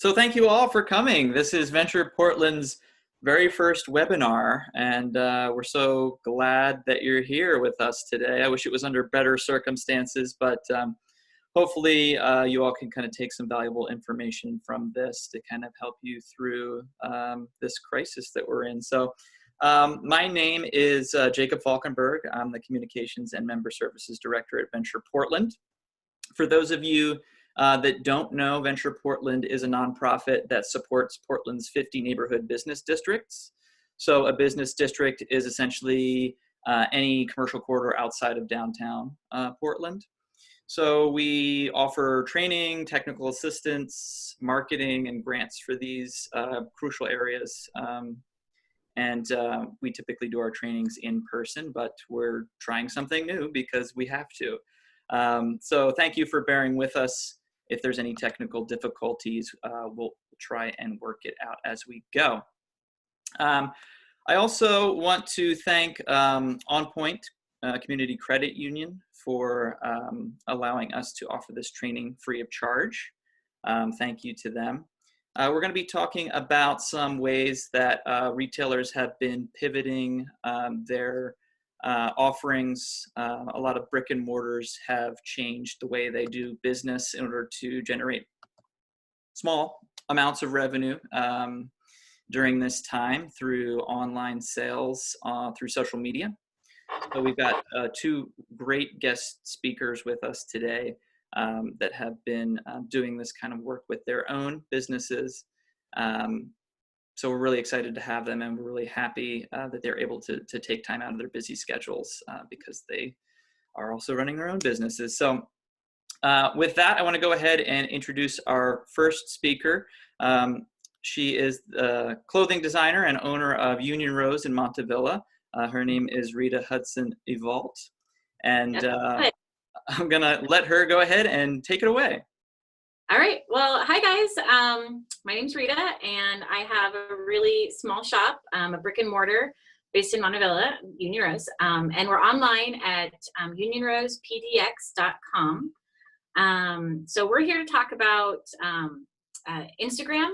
So thank you all for coming. This is Venture Portland's very first webinar, and we're so glad that you're here with us today. I wish it was under better circumstances, but hopefully you all can kind of take some valuable information from this to kind of help you through this crisis that we're in. So my name is Jacob Falkenberg. I'm the Communications and Member Services Director at Venture Portland. For those of you that don't know, Venture Portland is a nonprofit that supports Portland's 50 neighborhood business districts. So a business district is essentially any commercial corridor outside of downtown Portland. So we offer training, technical assistance, marketing, and grants for these crucial areas. We typically do our trainings in person, but we're trying something new because we have to. So thank you for bearing with us. If there's any technical difficulties, we'll try and work it out as we go. I also want to thank OnPoint Community Credit Union for allowing us to offer this training free of charge. Thank you to them. We're going to be talking about some ways that retailers have been pivoting their offerings. A lot of brick and mortars have changed the way they do business in order to generate small amounts of revenue during this time through online sales through social media. So we've got two great guest speakers with us today that have been doing this kind of work with their own businesses. So we're really excited to have them, and we're really happy that they're able to take time out of their busy schedules because they are also running their own businesses. So with that, I want to go ahead and introduce our first speaker. She is the clothing designer and owner of Union Rose in Montevilla. Her name is Rita Hudson Evault, and I'm going to let her go ahead and take it away. All right. Well, hi guys. My name's Rita, and I have a really small shop, a brick and mortar based in Montevilla, Union Rose, and we're online at unionrosepdx.com. So we're here to talk about Instagram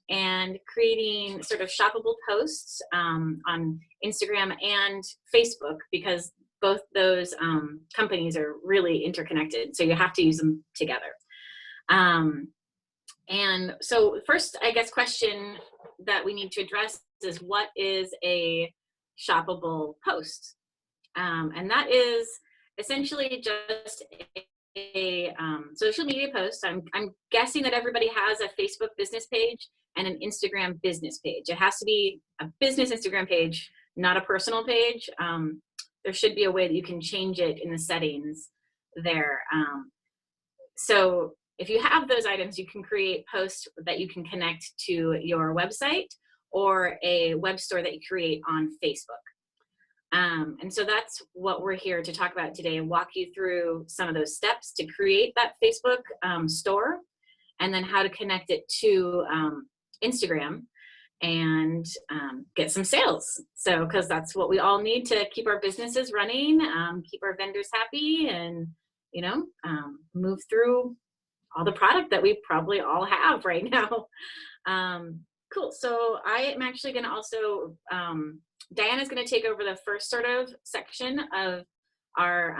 and creating sort of shoppable posts on Instagram and Facebook, because both those companies are really interconnected. So you have to use them together. And so first, I guess, question that we need to address is, what is a shoppable post? And that is essentially just a social media post. I'm guessing that everybody has a Facebook business page and an Instagram business page. It has to be a business Instagram page, not a personal page. There should be a way that you can change it in the settings there. So if you have those items, you can create posts that you can connect to your website or a web store that you create on Facebook. And so that's what we're here to talk about today, and walk you through some of those steps to create that Facebook store, and then how to connect it to Instagram and get some sales. So, because that's what we all need to keep our businesses running, keep our vendors happy, and move through all the product that we probably all have right now. Cool. So I am actually going to also, Diana's going to take over the first sort of section of our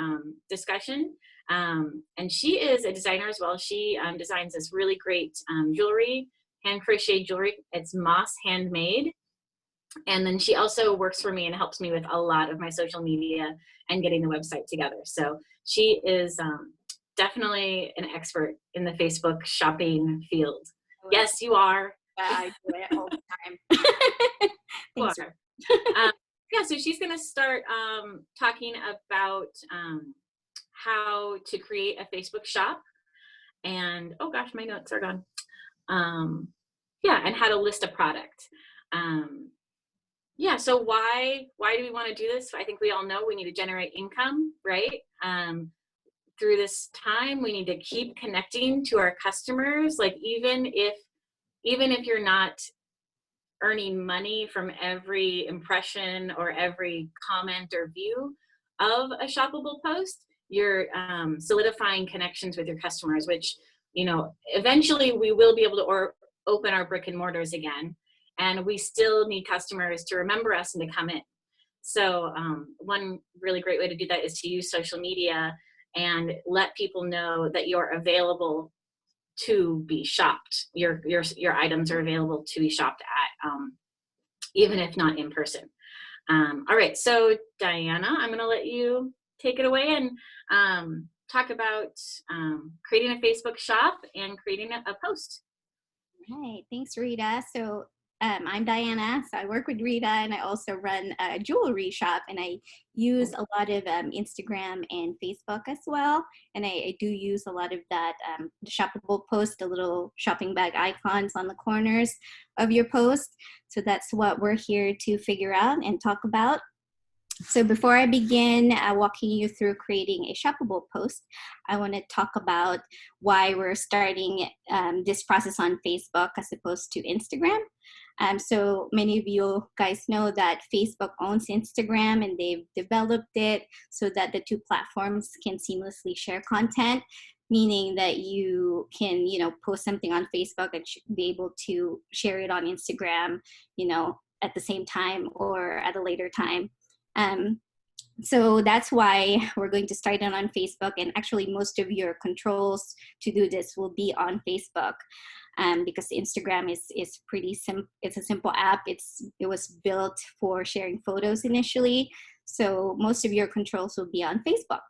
discussion. And she is a designer as well. She designs this really great jewelry, hand crocheted jewelry. It's Moss Handmade. And then she also works for me and helps me with a lot of my social media and getting the website together. So she is definitely an expert in the Facebook shopping field. Yes, you are. I do it all the time. You are. Yeah, so she's going to start talking about how to create a Facebook shop, and oh gosh, my notes are gone. Yeah, and how to list a product. Yeah, so why do we want to do this? I think we all know we need to generate income, right? Through this time, we need to keep connecting to our customers. Like even if you're not earning money from every impression or every comment or view of a shoppable post, you're solidifying connections with your customers, which, eventually we will be able to open our brick and mortars again, and we still need customers to remember us and to come in. So one really great way to do that is to use social media and let people know that you're available to be shopped. Your items are available to be shopped at, even if not in person. All right, so Diana, I'm going to let you take it away and talk about creating a Facebook shop and creating a post. Right, thanks, Rita. So I'm Diana, so I work with Rita, and I also run a jewelry shop, and I use a lot of Instagram and Facebook as well, and I do use a lot of that the shoppable post, the little shopping bag icons on the corners of your post. So that's what we're here to figure out and talk about. So before I begin walking you through creating a shoppable post, I want to talk about why we're starting this process on Facebook as opposed to Instagram. So many of you guys know that Facebook owns Instagram, and they've developed it so that the two platforms can seamlessly share content, meaning that you can, post something on Facebook and be able to share it on Instagram, at the same time or at a later time. So that's why we're going to start it on Facebook, and actually most of your controls to do this will be on Facebook, because Instagram is pretty simple. It's a simple app. It was built for sharing photos initially, so most of your controls will be on Facebook.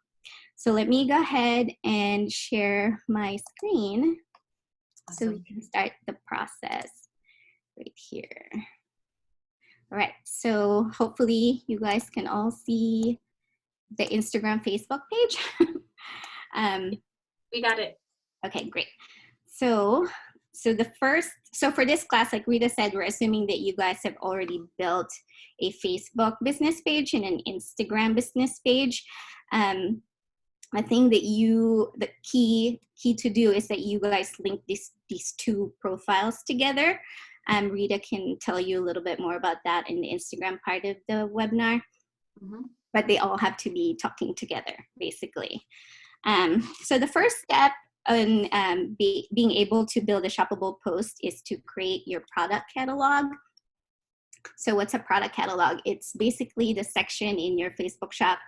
So let me go ahead and share my screen so we can start the process right here. All right, so hopefully you guys can all see the Instagram Facebook page. We got it. Okay, great. So for this class, like Rita said, we're assuming that you guys have already built a Facebook business page and an Instagram business page. I think that the key to do is that you guys link these two profiles together. Rita can tell you a little bit more about that in the Instagram part of the webinar, but they all have to be talking together, basically. So the first step in being able to build a shoppable post is to create your product catalog. So what's a product catalog? It's basically the section in your Facebook shop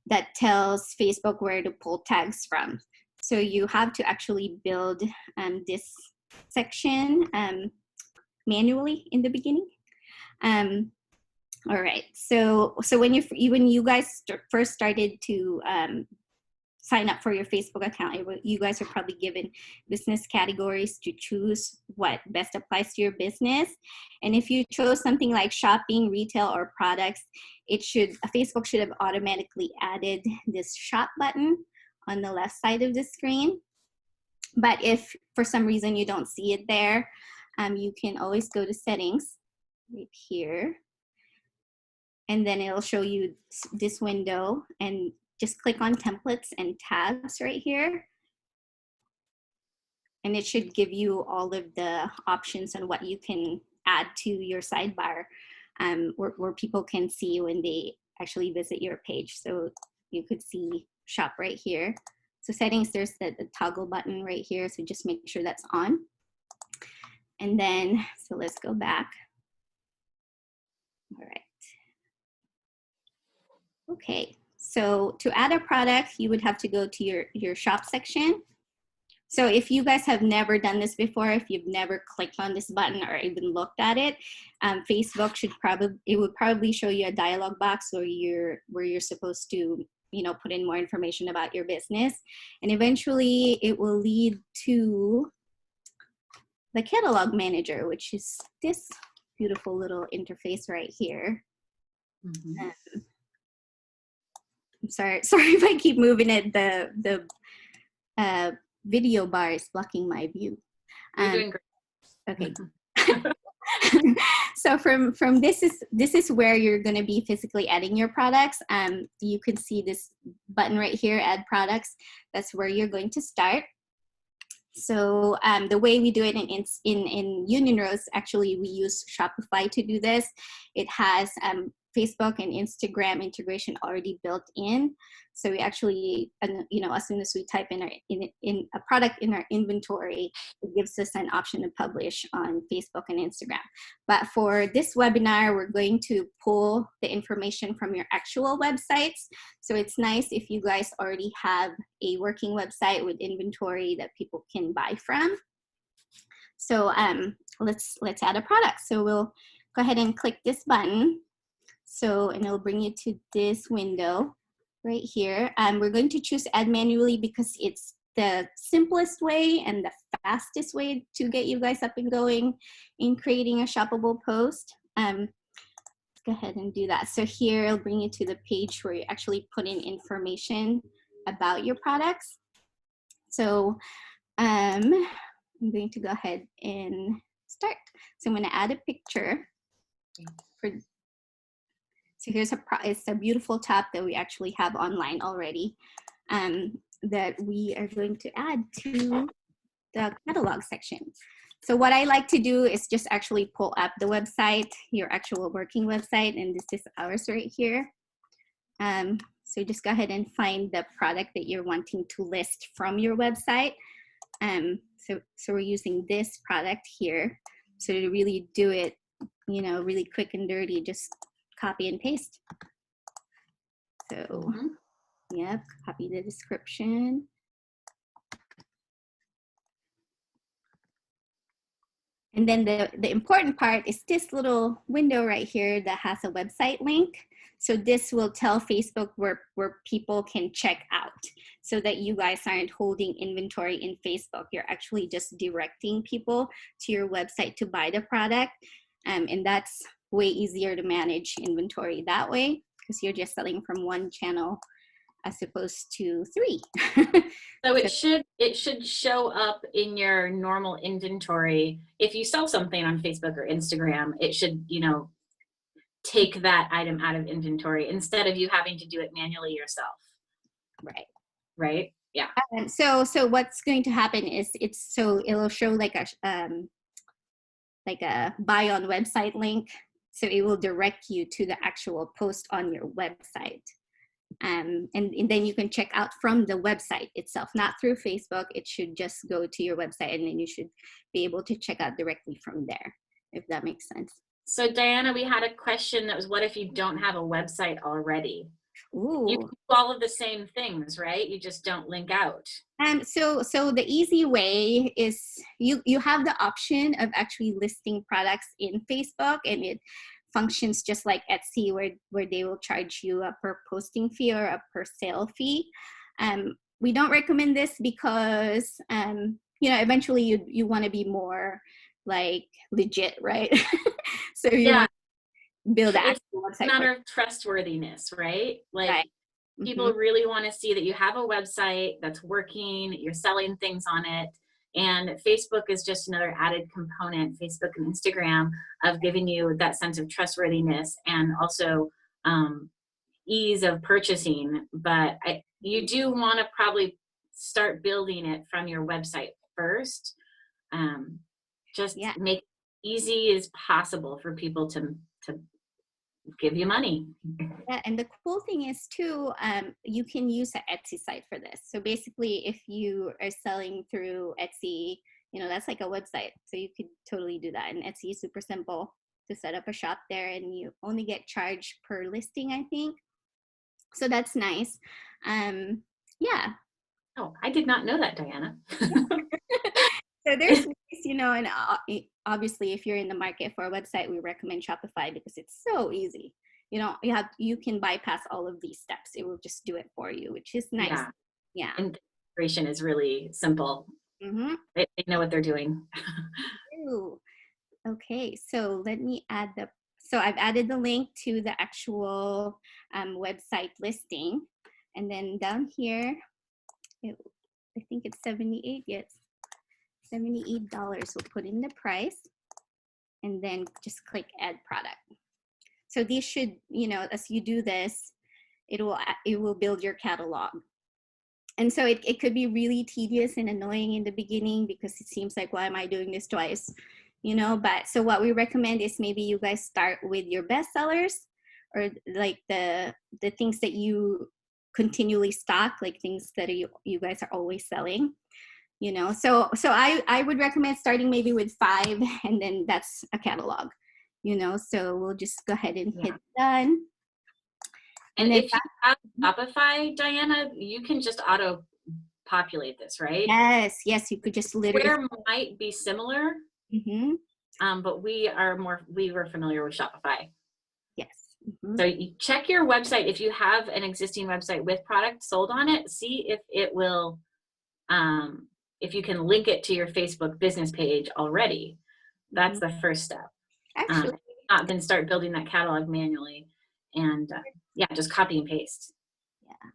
that tells Facebook where to pull tags from. So you have to actually build this section manually in the beginning. All right, so when you guys first started to sign up for your Facebook account, you guys are probably given business categories to choose what best applies to your business. And if you chose something like shopping, retail, or products, Facebook should have automatically added this shop button on the left side of the screen. But if for some reason you don't see it there, you can always go to settings right here, and then it'll show you this window, and just click on templates and tags right here. And it should give you all of the options on what you can add to your sidebar, where people can see when they actually visit your page. So you could see shop right here. So settings, there's the toggle button right here. So just make sure that's on. And then, so let's go back. All right. Okay, so to add a product, you would have to go to your shop section. So if you guys have never done this before, if you've never clicked on this button or even looked at it, Facebook would probably show you a dialog box where you're supposed to, put in more information about your business. And eventually it will lead to the catalog manager, which is this beautiful little interface right here. I'm sorry if I keep moving it. The video bar is blocking my view. You're doing great. Okay. So from this is where you're going to be physically adding your products. You can see this button right here, add products. That's where you're going to start. So the way we do it in Union Rose, actually we use Shopify to do this. It has Facebook and Instagram integration already built in. So we actually, you know, as soon as we type in a product in our inventory, it gives us an option to publish on Facebook and Instagram. But for this webinar, we're going to pull the information from your actual websites. So it's nice if you guys already have a working website with inventory that people can buy from. So let's add a product. So we'll go ahead and click this button. So, and it'll bring you to this window right here. We're going to choose add manually because it's the simplest way and the fastest way to get you guys up and going in creating a shoppable post. Let's go ahead and do that. So here it'll bring you to the page where you actually put in information about your products. So I'm going to go ahead and start. So I'm going to add a picture. So here's it's a beautiful top that we actually have online already that we are going to add to the catalog section. So what I like to do is just actually pull up the website, your actual working website, and this is ours right here. So just go ahead and find the product that you're wanting to list from your website. So we're using this product here. So to really do it, you know, really quick and dirty, just copy and paste. So, yep, copy the description. And then the important part is this little window right here that has a website link. So this will tell Facebook where people can check out so that you guys aren't holding inventory in Facebook. You're actually just directing people to your website to buy the product. And that's way easier to manage inventory that way because you're just selling from one channel as opposed to 3. So it should show up in your normal inventory. If you sell something on Facebook or Instagram, it should, you know, take that item out of inventory instead of you having to do it manually yourself. Right. Right. Yeah. So what's going to happen is it'll show like a buy on website link. So it will direct you to the actual post on your website. And then you can check out from the website itself, not through Facebook. It should just go to your website and then you should be able to check out directly from there, if that makes sense. So Diana, we had a question that was, what if you don't have a website already? Ooh. You do all of the same things, right? You just don't link out. So the easy way is you have the option of actually listing products in Facebook, and it functions just like Etsy where they will charge you a per posting fee or a per sale fee. We don't recommend this because you know, eventually you want to be more like legit, right? So you want to build that. It's a matter of trustworthiness, right? Like right. People really want to see that you have a website that's working, you're selling things on it. And Facebook is just another added component, Facebook and Instagram, of giving you that sense of trustworthiness and also ease of purchasing. But you do want to probably start building it from your website first. Just make it easy as possible for people to give you money. Yeah, and the cool thing is too, you can use an Etsy site for this. So basically, if you are selling through Etsy, you know, that's like a website. So you could totally do that. And Etsy is super simple to set up a shop there, and you only get charged per listing, I think. So that's nice. Yeah. Oh, I did not know that, Diana. So there's, you know, and obviously if you're in the market for a website, we recommend Shopify because it's so easy. You know, you can bypass all of these steps. It will just do it for you, which is nice. Yeah. And the integration is really simple. They know what they're doing. Ooh. Okay, so let me add so I've added the link to the actual website listing. And then down here, I think it's 78, yes. $78, we'll put in the price and then just click add product. So these should, you know, as you do this, it will build your catalog. And so it could be really tedious and annoying in the beginning because it seems like, why am I doing this twice? You know, but so what we recommend is maybe you guys start with your best sellers or like the things that you continually stock, like things that you guys are always selling, you know. So I would recommend starting maybe with 5, and then that's a catalog, you know. So we'll just go ahead and hit done. And then if you have Shopify, Diana, you can just auto populate this, right? yes, you could just literally. Square might be similar, but we were familiar with Shopify. Yes. So you check your website. If you have an existing website with product sold on it, see if it will, if you can link it to your Facebook business page already. That's the first step. Actually, Then start building that catalog manually, and yeah, just copy and paste. Yeah.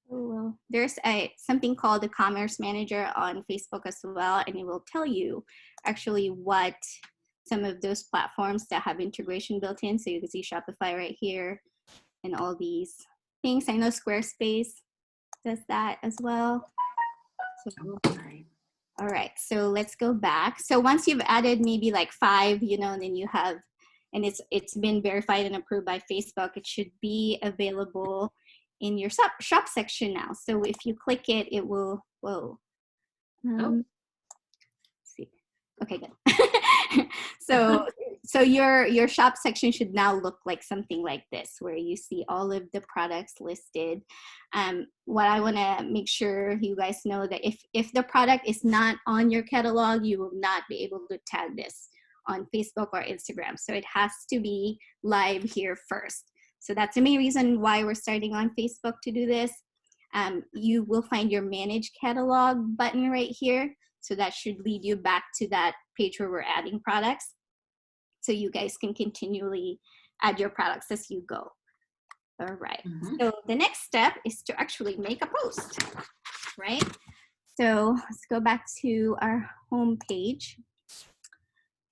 Well, there's something called the Commerce Manager on Facebook as well, and it will tell you actually what some of those platforms that have integration built in. So you can see Shopify right here and all these things. I know Squarespace does that as well. So, all right, so let's go back. So once you've added maybe like 5, you know, and then you have, and it's been verified and approved by Facebook, it should be available in your shop section now. So if you click it, it will, let's see. Okay, good. so your shop section should now look like something like this, where you see all of the products listed. What I want to make sure you guys know that if the product is not on your catalog, you will not be able to tag this on Facebook or Instagram. So it has to be live here first. So that's the main reason why we're starting on Facebook to do this. You will find your Manage Catalog button right here. So that should lead you back to that page where we're adding products. So you guys can continually add your products as you go. All right. So the next step is to actually make a post, right? So let's go back to our home page,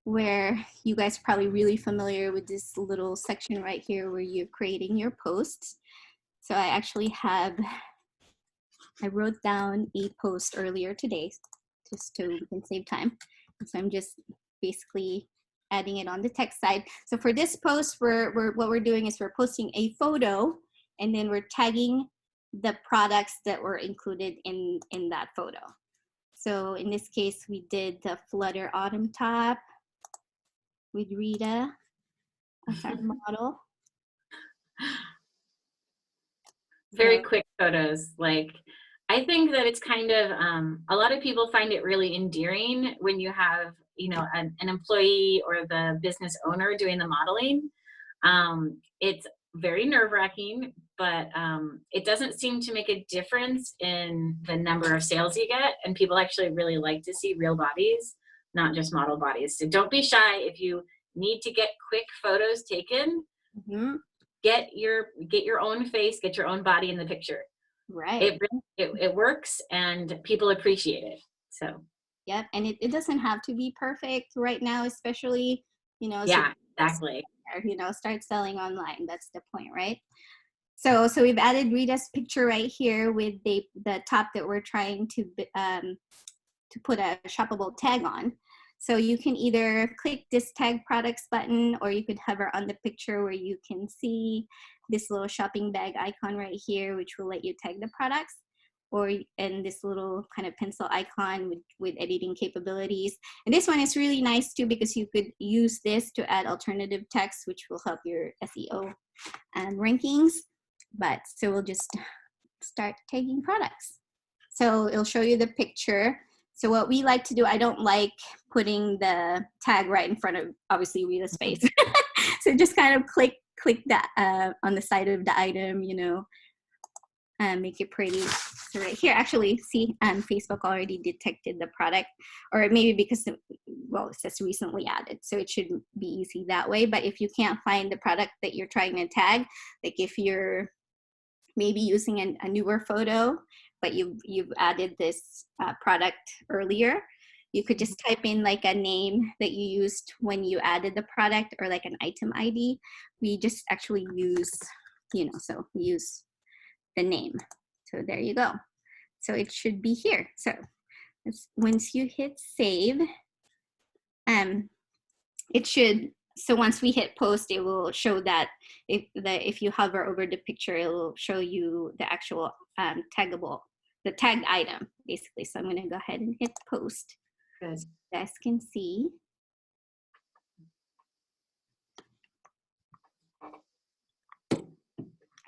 where you guys are probably really familiar with this little section right here where you're creating your posts. So I wrote down a post earlier today just so we can save time. So I'm just basically adding it on the text side. So for this post, what we're doing is we're posting a photo, and then we're tagging the products that were included in that photo. So in this case, we did the Flutter Autumn top with Rita as our model. Very quick photos. Like, I think that it's kind of, a lot of people find it really endearing when you have, you know, an employee or the business owner doing the modeling. It's very nerve-wracking, but it doesn't seem to make a difference in the number of sales you get, and people actually really like to see real bodies, not just model bodies. So don't be shy. If you need to get quick photos taken, get your own face, get your own body in the picture. Right. It works, and people appreciate it. So yep, and it doesn't have to be perfect right now, especially, you know. Yeah, exactly. You know, start selling online. That's the point, right? So we've added Rita's picture right here with the top that we're trying to put a shoppable tag on. So you can either click this tag products button, or you could hover on the picture where you can see this little shopping bag icon right here, which will let you tag the products, and this little kind of pencil icon with editing capabilities. And this one is really nice too, because you could use this to add alternative text, which will help your SEO rankings. So we'll just start tagging products. So it'll show you the picture. So what we like to do, I don't like putting the tag right in front of, obviously, Rita's face. So just kind of click that on the side of the item, you know, make it pretty. So right here, actually, see, Facebook already detected the product, or maybe because, well, it says recently added, so it should be easy that way. But if you can't find the product that you're trying to tag, like if you're maybe using a newer photo, but you've added this product earlier, you could just type in like a name that you used when you added the product, or like an item ID. We just actually use, you know, so we use the name. So there you go. So it should be here. So once you hit save, it should so once we hit post, it will show that if you hover over the picture, it will show you the actual the tagged item, basically. So I'm going to go ahead and hit post. Good. So you guys can see.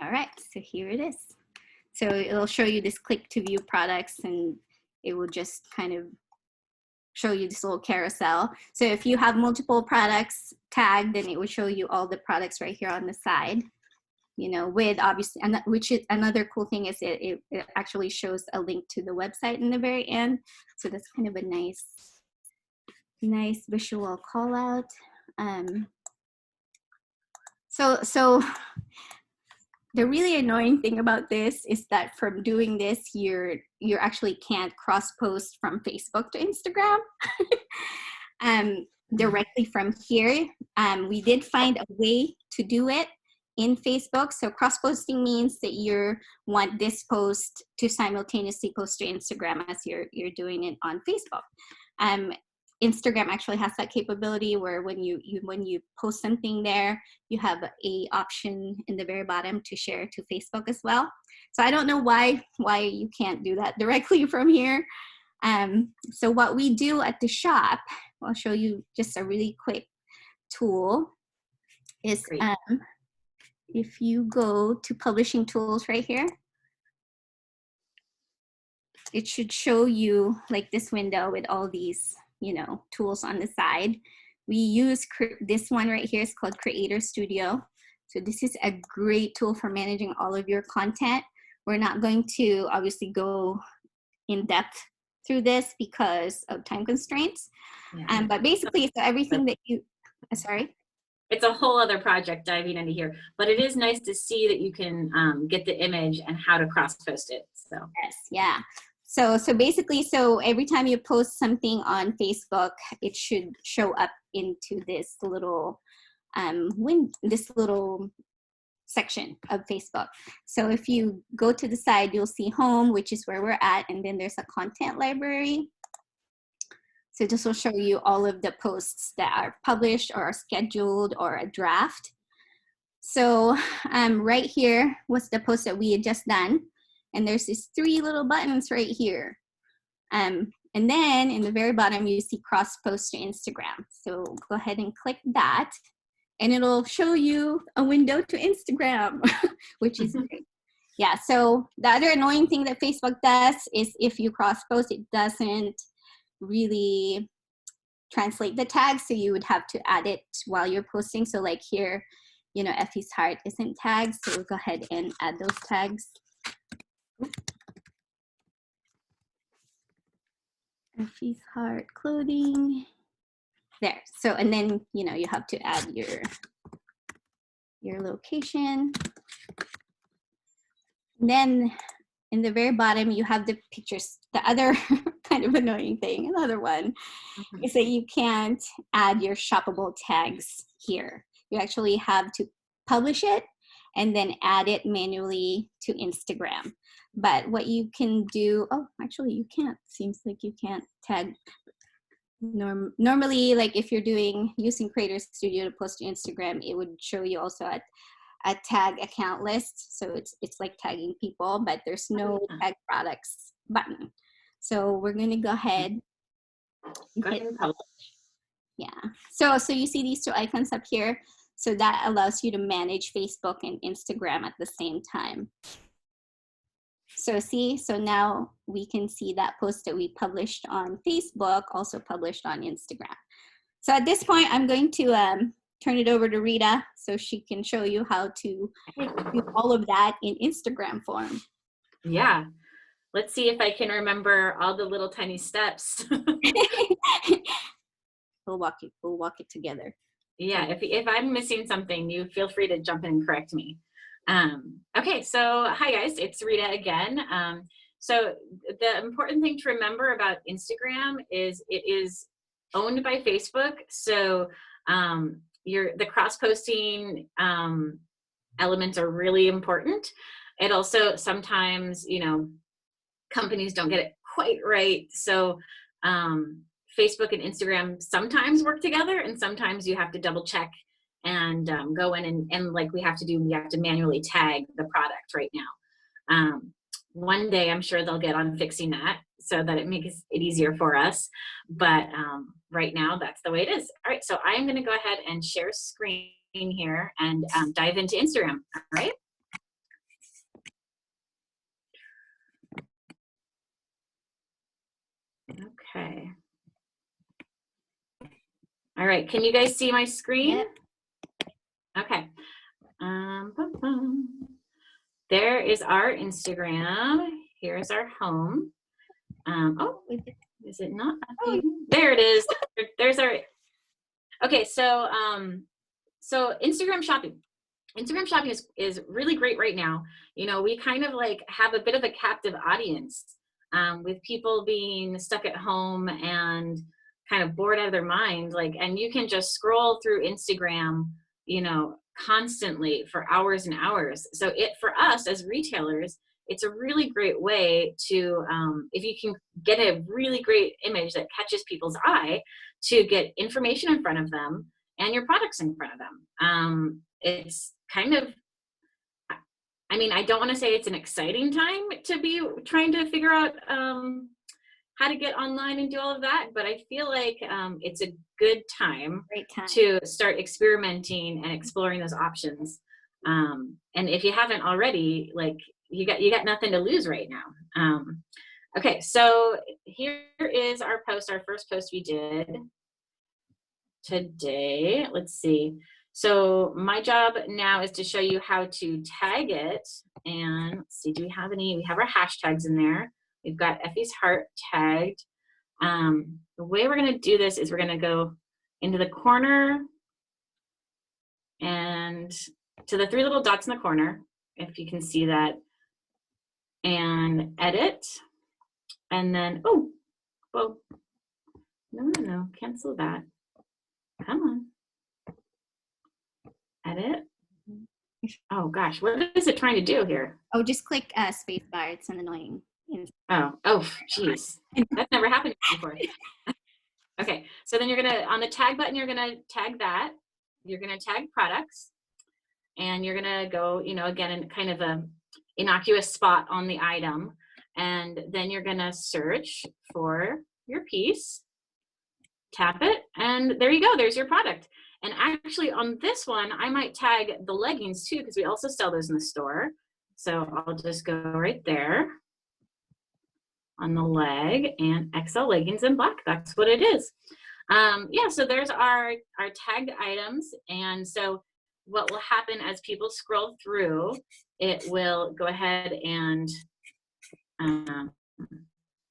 All right, so here it is. So it'll show you this click to view products, and it will just kind of show you this little carousel. So if you have multiple products tagged, then it will show you all the products right here on the side, you know, with obviously, and which is another cool thing is it actually shows a link to the website in the very end. So that's kind of a nice visual call out. So the really annoying thing about this is that from doing this, you actually can't cross post from Facebook to Instagram directly from here. We did find a way to do it in Facebook. So cross posting means that you want this post to simultaneously post to Instagram as you're doing it on Facebook. Instagram actually has that capability where when you post something there, you have a option in the very bottom to share to Facebook as well. So I don't know why you can't do that directly from here. So what we do at the shop, I'll show you just a really quick tool, is if you go to publishing tools right here, it should show you like this window with all these, you know, tools on the side. We use this one right here. It's called Creator Studio. So this is a great tool for managing all of your content. We're not going to obviously go in depth through this because of time constraints. Yeah. But basically, so everything that you, sorry? It's a whole other project diving into here, but it is nice to see that you can get the image and how to cross post it. So yes, yeah. So basically, so every time you post something on Facebook, it should show up into this little this little section of Facebook. So if you go to the side, you'll see home, which is where we're at, and then there's a content library. So this will show you all of the posts that are published or are scheduled or a draft. So right here was the post that we had just done. And there's these 3 little buttons right here. And then in the very bottom, you see cross post to Instagram. So go ahead and click that. And it'll show you a window to Instagram, which is great. Yeah, so the other annoying thing that Facebook does is if you cross post, it doesn't really translate the tags, so you would have to add it while you're posting. So like here, you know, Effie's heart isn't tagged, so we'll go ahead and add those tags. Effie's heart clothing. There. So, and then, you know, you have to add your location. And then in the very bottom, you have the pictures. The other kind of annoying thing, another one, is that you can't add your shoppable tags here. You actually have to publish it and then add it manually to Instagram. But what you can do, oh, actually you can't. Seems like you can't tag. Normally, like if you're using Creator Studio to post to Instagram, it would show you also a tag account list. So it's like tagging people, but there's no tag products button. So we're gonna go ahead and hit publish. Yeah. So you see these 2 icons up here. So that allows you to manage Facebook and Instagram at the same time. So see, so now we can see that post that we published on Facebook also published on Instagram. So at this point, I'm going to turn it over to Rita so she can show you how to do all of that in Instagram form. yeah, let's see if I can remember all the little tiny steps. We'll walk it together. Yeah, if I'm missing something, you feel free to jump in and correct me. Okay, so hi guys, it's Rita again. So the important thing to remember about Instagram is it is owned by Facebook. So the cross-posting elements are really important. It also sometimes, you know, companies don't get it quite right. So Facebook and Instagram sometimes work together, and sometimes you have to double check and go in and like we have to manually tag the product right now. One day I'm sure they'll get on fixing that so that it makes it easier for us. But right now that's the way it is. All right, so I'm gonna go ahead and share screen here and dive into Instagram, all right? Okay. All right, can you guys see my screen? Yep. Okay. There is our Instagram. Here's our home. Oh, is it not updating? There it is. There's our. Okay, so so Instagram shopping. Instagram shopping is really great right now. You know, we kind of like have a bit of a captive audience with people being stuck at home and kind of bored out of their mind. Like, and you can just scroll through Instagram, you know, constantly for hours and hours. So for us as retailers, it's a really great way to, if you can get a really great image that catches people's eye, to get information in front of them and your products in front of them. It's kind of, I mean, I don't want to say it's an exciting time to be trying to figure out how to get online and do all of that, but I feel like it's a good time, Great time to start experimenting and exploring those options. And if you haven't already, like you got nothing to lose right now. Okay, so here is our post, our first post we did today. Let's see. So my job now is to show you how to tag it. And let's see, do we have any? We have our hashtags in there. We've got Effie's heart tagged. The way we're going to do this is we're going to go into the corner and to the three little dots in the corner, if you can see that, and edit. And then, oh, well, no, cancel that. Come on. Edit. Oh gosh, what is it trying to do here? Oh, just click space bar. It's an annoying. Oh, geez. That's never happened before. Okay, so then you're gonna, on the tag button, you're gonna tag that. You're gonna tag products, and you're gonna go, you know, again, in kind of a innocuous spot on the item, and then you're gonna search for your piece, tap it, and there you go, there's your product. And actually on this one, I might tag the leggings too, because we also sell those in the store. So I'll just go right there on the leg, and XL leggings in black, that's what it is. Yeah, so there's our tagged items. And so what will happen as people scroll through, it will go ahead and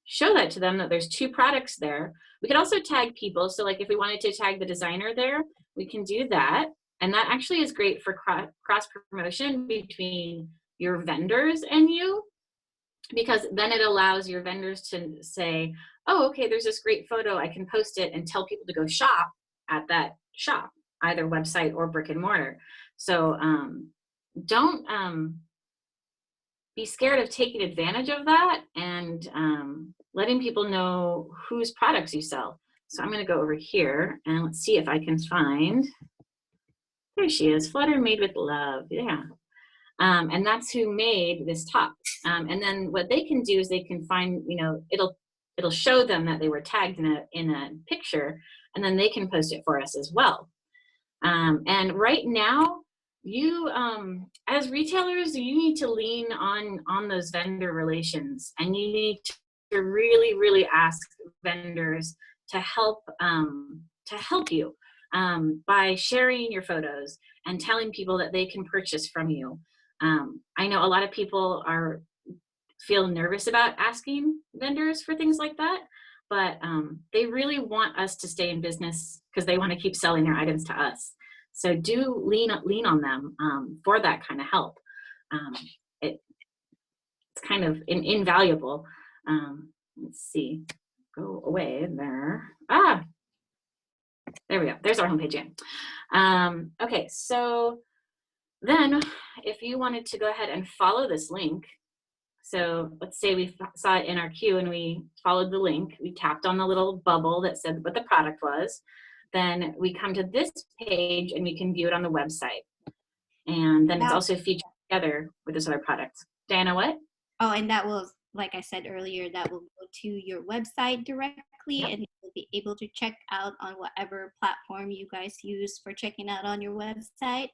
show that to them that there's two products there. We could also tag people. So like if we wanted to tag the designer there, we can do that. And that actually is great for cross promotion between your vendors and you, because then it allows your vendors to say, oh, okay, there's this great photo, I can post it and tell people to go shop at that shop, either website or brick and mortar. So don't be scared of taking advantage of that and letting people know whose products you sell. So I'm gonna go over here and let's see if I can find, there she is, Flutter Made with Love, yeah. And that's who made this top. And then what they can do is they can find, you know, it'll show them that they were tagged in a picture, and then they can post it for us as well. And right now, you as retailers, you need to lean on those vendor relations, and you need to really ask vendors to help you by sharing your photos and telling people that they can purchase from you. I know a lot of people feel nervous about asking vendors for things like that, but they really want us to stay in business because they want to keep selling their items to us. So do lean on them for that kind of help. It's kind of invaluable. Let's see, go away there. There we go. There's our homepage again. Okay, so then if you wanted to go ahead and follow this link, So let's say we saw it in our queue and we followed the link. We tapped on the little bubble that said what the product was. Then we come to this page and we can view it on the website. And then it's That- also featured together with this other product. Diana, what? Oh, and that will, like I said earlier, that will go to your website directly, Yep. and you'll be able to check out on whatever platform you guys use for checking out on your website.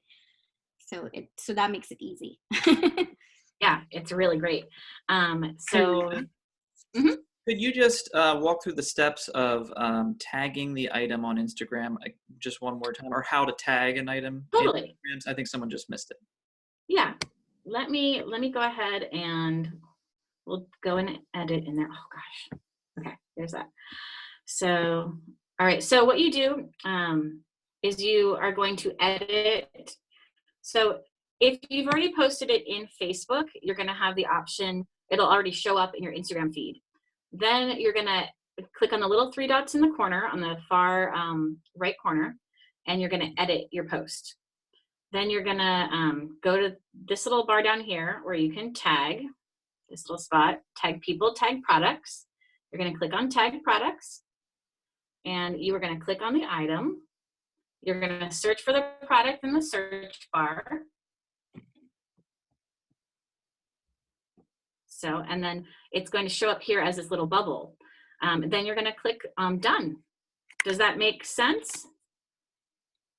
So that makes it easy. Yeah, it's really great. So Could you just walk through the steps of tagging the item on Instagram just one more time, or how to tag an item? totally. I think someone just missed it. Yeah. Let me go ahead and we'll go and edit in there. Oh gosh. Okay, there's that. So, all right. So what you do is you are going to edit. So if you've already posted it in Facebook, you're going to have the option. It'll already show up in your Instagram feed. Then you're going to click on the little 3 dots in the corner on the far right corner, and you're going to edit your post. Then you're going to go to this little bar down here where you can tag, this little spot, tag people, tag products. You're going to click on tag products, and you are going to click on the item. You're going to search for the product in the search bar. So, and then it's going to show up here as this little bubble. Then you're going to click done. Does that make sense?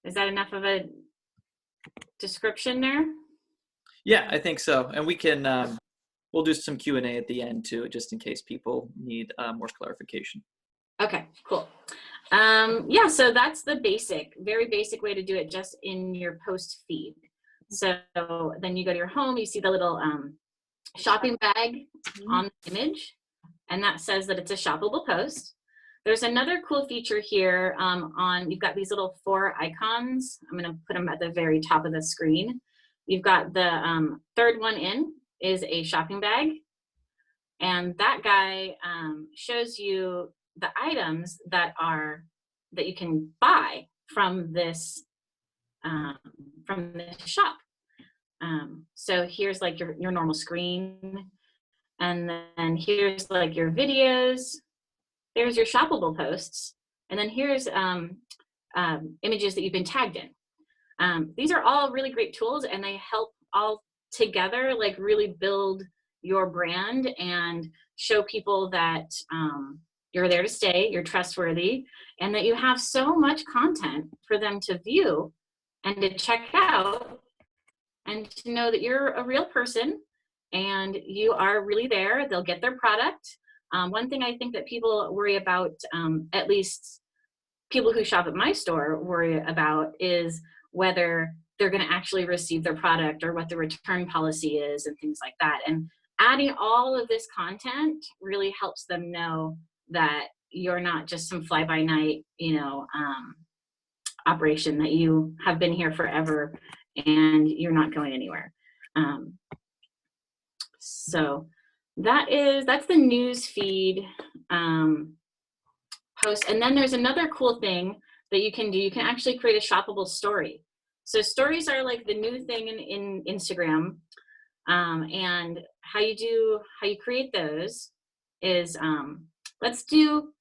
Is that enough of a description there? Yeah, I think so. And we can we'll do some Q&A at the end too, just in case people need more clarification. Okay, cool. Yeah, so that's the very basic way to do it just in your post feed. So then you go to your home, you see the little shopping bag on the image, and that says that it's a shoppable post. There's another cool feature here you've got these little 4 icons. I'm gonna put them at the very top of the screen. You've got the third one in is a shopping bag, and that guy shows you the items that you can buy from this shop. So here's like your normal screen, and then here's like your videos. There's your shoppable posts, and then here's images that you've been tagged in. These are all really great tools, and they help all together like really build your brand and show people that you're there to stay, you're trustworthy, and that you have so much content for them to view and to check out, and to know that you're a real person and you are really there. They'll get their product. One thing I think that people worry about, at least people who shop at my store worry about, is whether they're going to actually receive their product or what the return policy is and things like that. And adding all of this content really helps them know that you're not just some fly-by-night, operation, that you have been here forever and you're not going anywhere. So that's the news feed post. And then there's another cool thing that you can do. You can actually create a shoppable story. So stories are like the new thing in Instagram. And how you create those is, let's do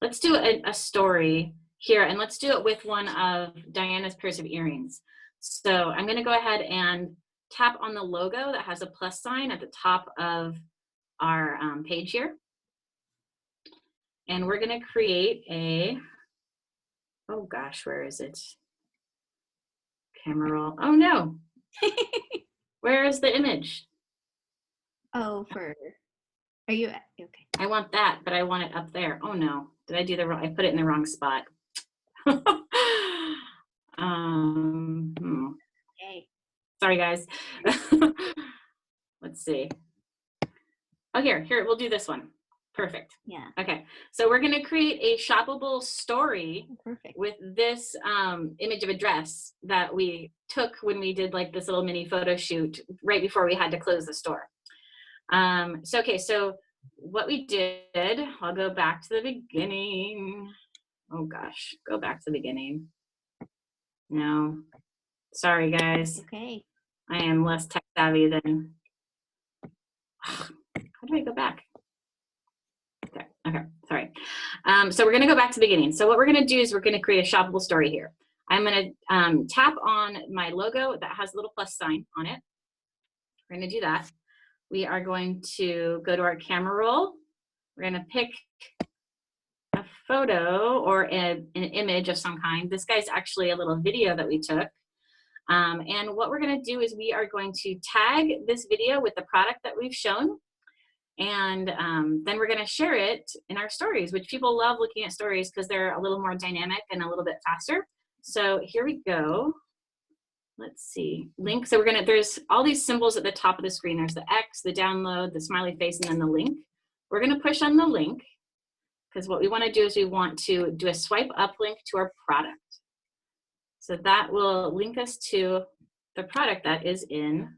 a story here, and let's do it with one of Diana's pairs of earrings. So I'm going to go ahead and tap on the logo that has a plus sign at the top of our page here. And we're going to create oh gosh, where is it? Camera roll. Oh no. Where is the image? Oh, are you okay? I want that, but I want it up there. Oh no, did I do the wrong? I put it in the wrong spot. Okay. Sorry guys. Let's see. Oh, here, we'll do this one. Perfect. Yeah. Okay, so we're gonna create a shoppable story Perfect. with this image of a dress that we took when we did like this little mini photo shoot right before we had to close the store. So what we did, I'll go back to the beginning. Oh gosh, go back to the beginning. No, sorry guys. Okay. I am less tech savvy than how do I go back? Okay, sorry. So we're gonna go back to the beginning. So what we're gonna do is we're gonna create a shoppable story here. I'm gonna tap on my logo that has a little plus sign on it. We're gonna do that. We are going to go to our camera roll. We're gonna pick a photo or an image of some kind. This guy's actually a little video that we took. And what we're gonna do is we are going to tag this video with the product that we've shown. And then we're gonna share it in our stories, which people love looking at stories because they're a little more dynamic and a little bit faster. So here we go. Let's see, link. So there's all these symbols at the top of the screen. There's the X, the download, the smiley face, and then the link. We're gonna push on the link because what we wanna do is we want to do a swipe up link to our product. So that will link us to the product that is in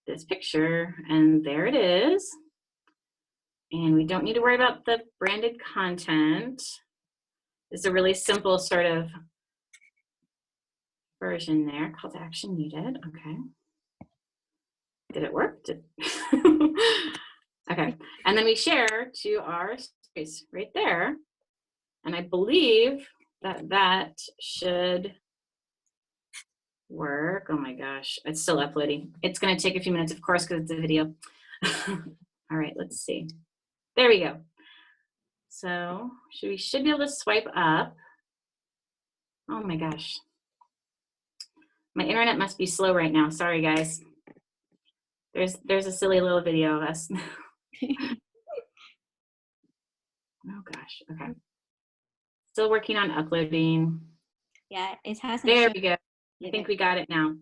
this picture, and there it is. And we don't need to worry about the branded content. It's a really simple sort of version there. Call to action needed. Okay. Did it work? Okay. And then we share to our stories right there. And I believe that should work. Oh my gosh, it's still uploading. It's going to take a few minutes, of course, because it's a video. All right, let's see. There we go. So we should be able to swipe up. Oh my gosh. My internet must be slow right now. Sorry, guys. There's a silly little video of us. Oh gosh. Okay. Still working on uploading. Yeah, it hasn't. There we go. I think we got it now.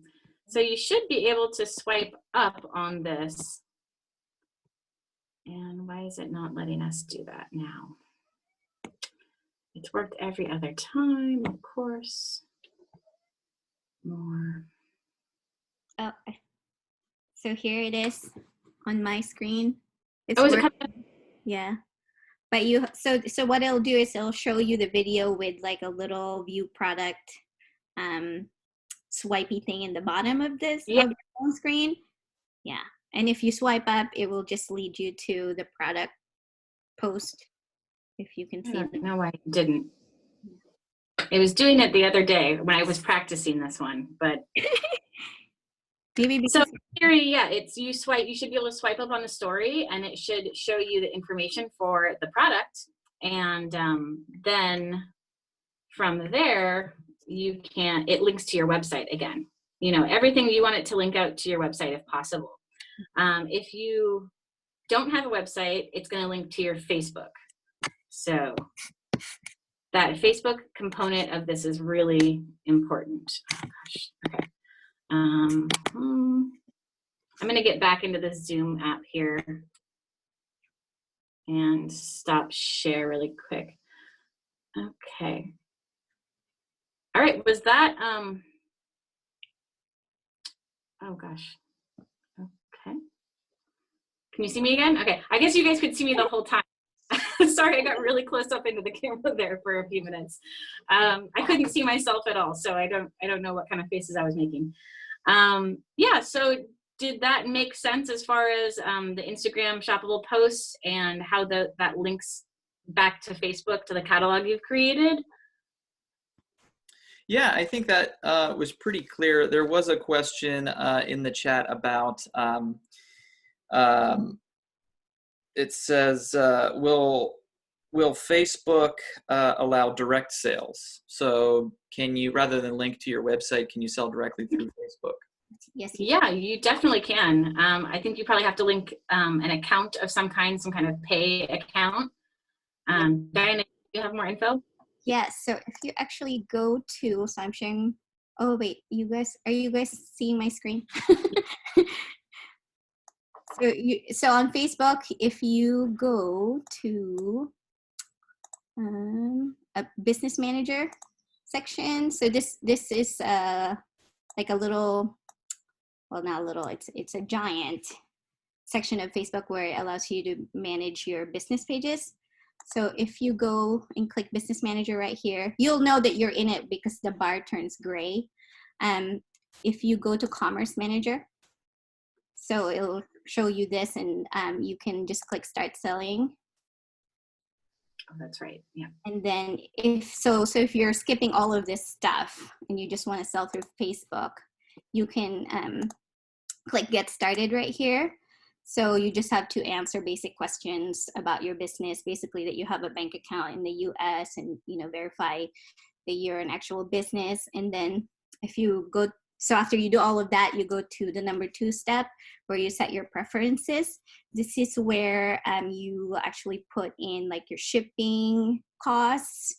So you should be able to swipe up on this. And why is it not letting us do that now? It's worked every other time, of course. More. Oh, so here it is on my screen. It's Oh, is it working. coming? Yeah. But so what it'll do is it'll show you the video with like a little view product swipey thing in the bottom of this of your phone screen. Yeah. And if you swipe up, it will just lead you to the product post. If you can see it. No, I didn't. It was doing it the other day when I was practicing this one, but Maybe because so in theory, yeah, you should be able to swipe up on the story and it should show you the information for the product. And then from there, it links to your website again. You know, everything you want it to link out to your website if possible. If you don't have a website, it's going to link to your Facebook. So that Facebook component of this is really important. Oh gosh, okay. I'm going to get back into the Zoom app here and stop share really quick. Okay. All right, was that, oh gosh. Okay. Can you see me again? Okay, I guess you guys could see me the whole time. Sorry, I got really close up into the camera there for a few minutes. I couldn't see myself at all, so I don't know what kind of faces I was making. Yeah, so did that make sense as far as the Instagram shoppable posts and how that links back to Facebook to the catalog you've created? Yeah, I think that was pretty clear. There was a question in the chat about, it says, will Facebook allow direct sales? So can you, rather than link to your website, can you sell directly through Facebook? yes, Yeah, you definitely can. I think you probably have to link an account of some kind of pay account. Diana, do you have more info? yes. So if you actually go to, so I'm sharing. Oh wait, are you guys seeing my screen? So on Facebook, if you go to a business manager section, so this is like a little, well, not a little, it's a giant section of Facebook where it allows you to manage your business pages. So if you go and click business manager right here, you'll know that you're in it because the bar turns gray. If you go to commerce manager, so show you this, and you can just click start selling. Oh, that's right. Yeah. And then if you're skipping all of this stuff and you just want to sell through Facebook, you can click get started right here. So you just have to answer basic questions about your business, basically that you have a bank account in the US, and verify that you're an actual business. And then if you go, so after you do all of that, you go to the number 2 step where you set your preferences. This is where you actually put in like your shipping costs,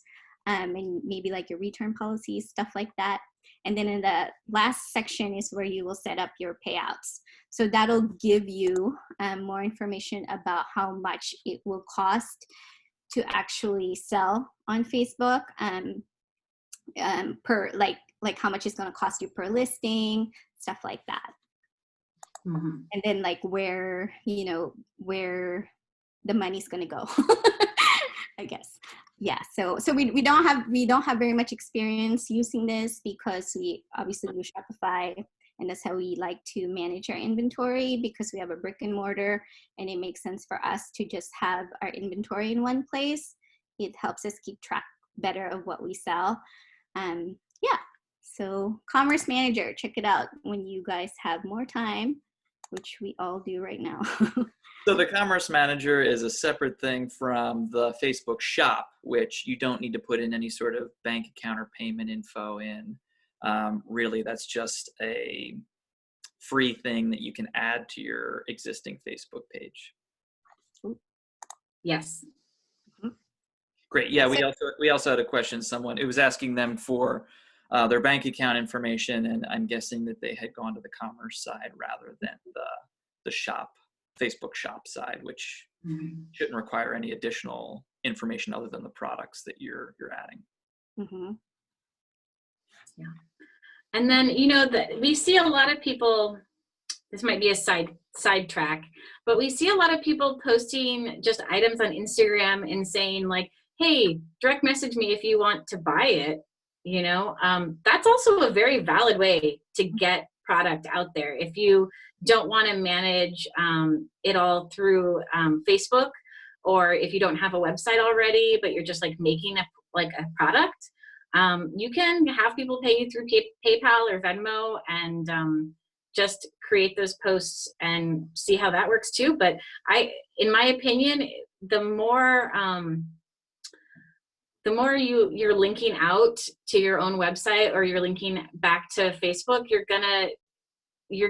and maybe like your return policies, stuff like that. And then in the last section is where you will set up your payouts. So that'll give you more information about how much it will cost to actually sell on Facebook, per like how much it's going to cost you per listing, stuff like that. Mm-hmm. And then like where the money's going to go, I guess. Yeah, so we don't have very much experience using this because we obviously use Shopify, and that's how we like to manage our inventory, because we have a brick and mortar, and it makes sense for us to just have our inventory in one place. It helps us keep track better of what we sell. Yeah, so Commerce Manager, check it out when you guys have more time, which we all do right now. So the Commerce Manager is a separate thing from the Facebook Shop, which you don't need to put in any sort of bank account or payment info in. Really, that's just a free thing that you can add to your existing Facebook page. Yes. Great. Yeah, we also had a question. It was asking them for their bank account information, and I'm guessing that they had gone to the Commerce side rather than the shop, Facebook Shop side, which shouldn't require any additional information other than the products that you're adding. Mm-hmm. Yeah. And then, that we see a lot of people, this might be a sidetrack, but we see a lot of people posting just items on Instagram and saying like, hey, direct message me if you want to buy it. That's also a very valid way to get product out there. If you don't want to manage it all through Facebook, or if you don't have a website already, but you're just like making a product, you can have people pay you through PayPal or Venmo, and just create those posts and see how that works too. But in my opinion, the more you're linking out to your own website, or you're linking back to Facebook, you're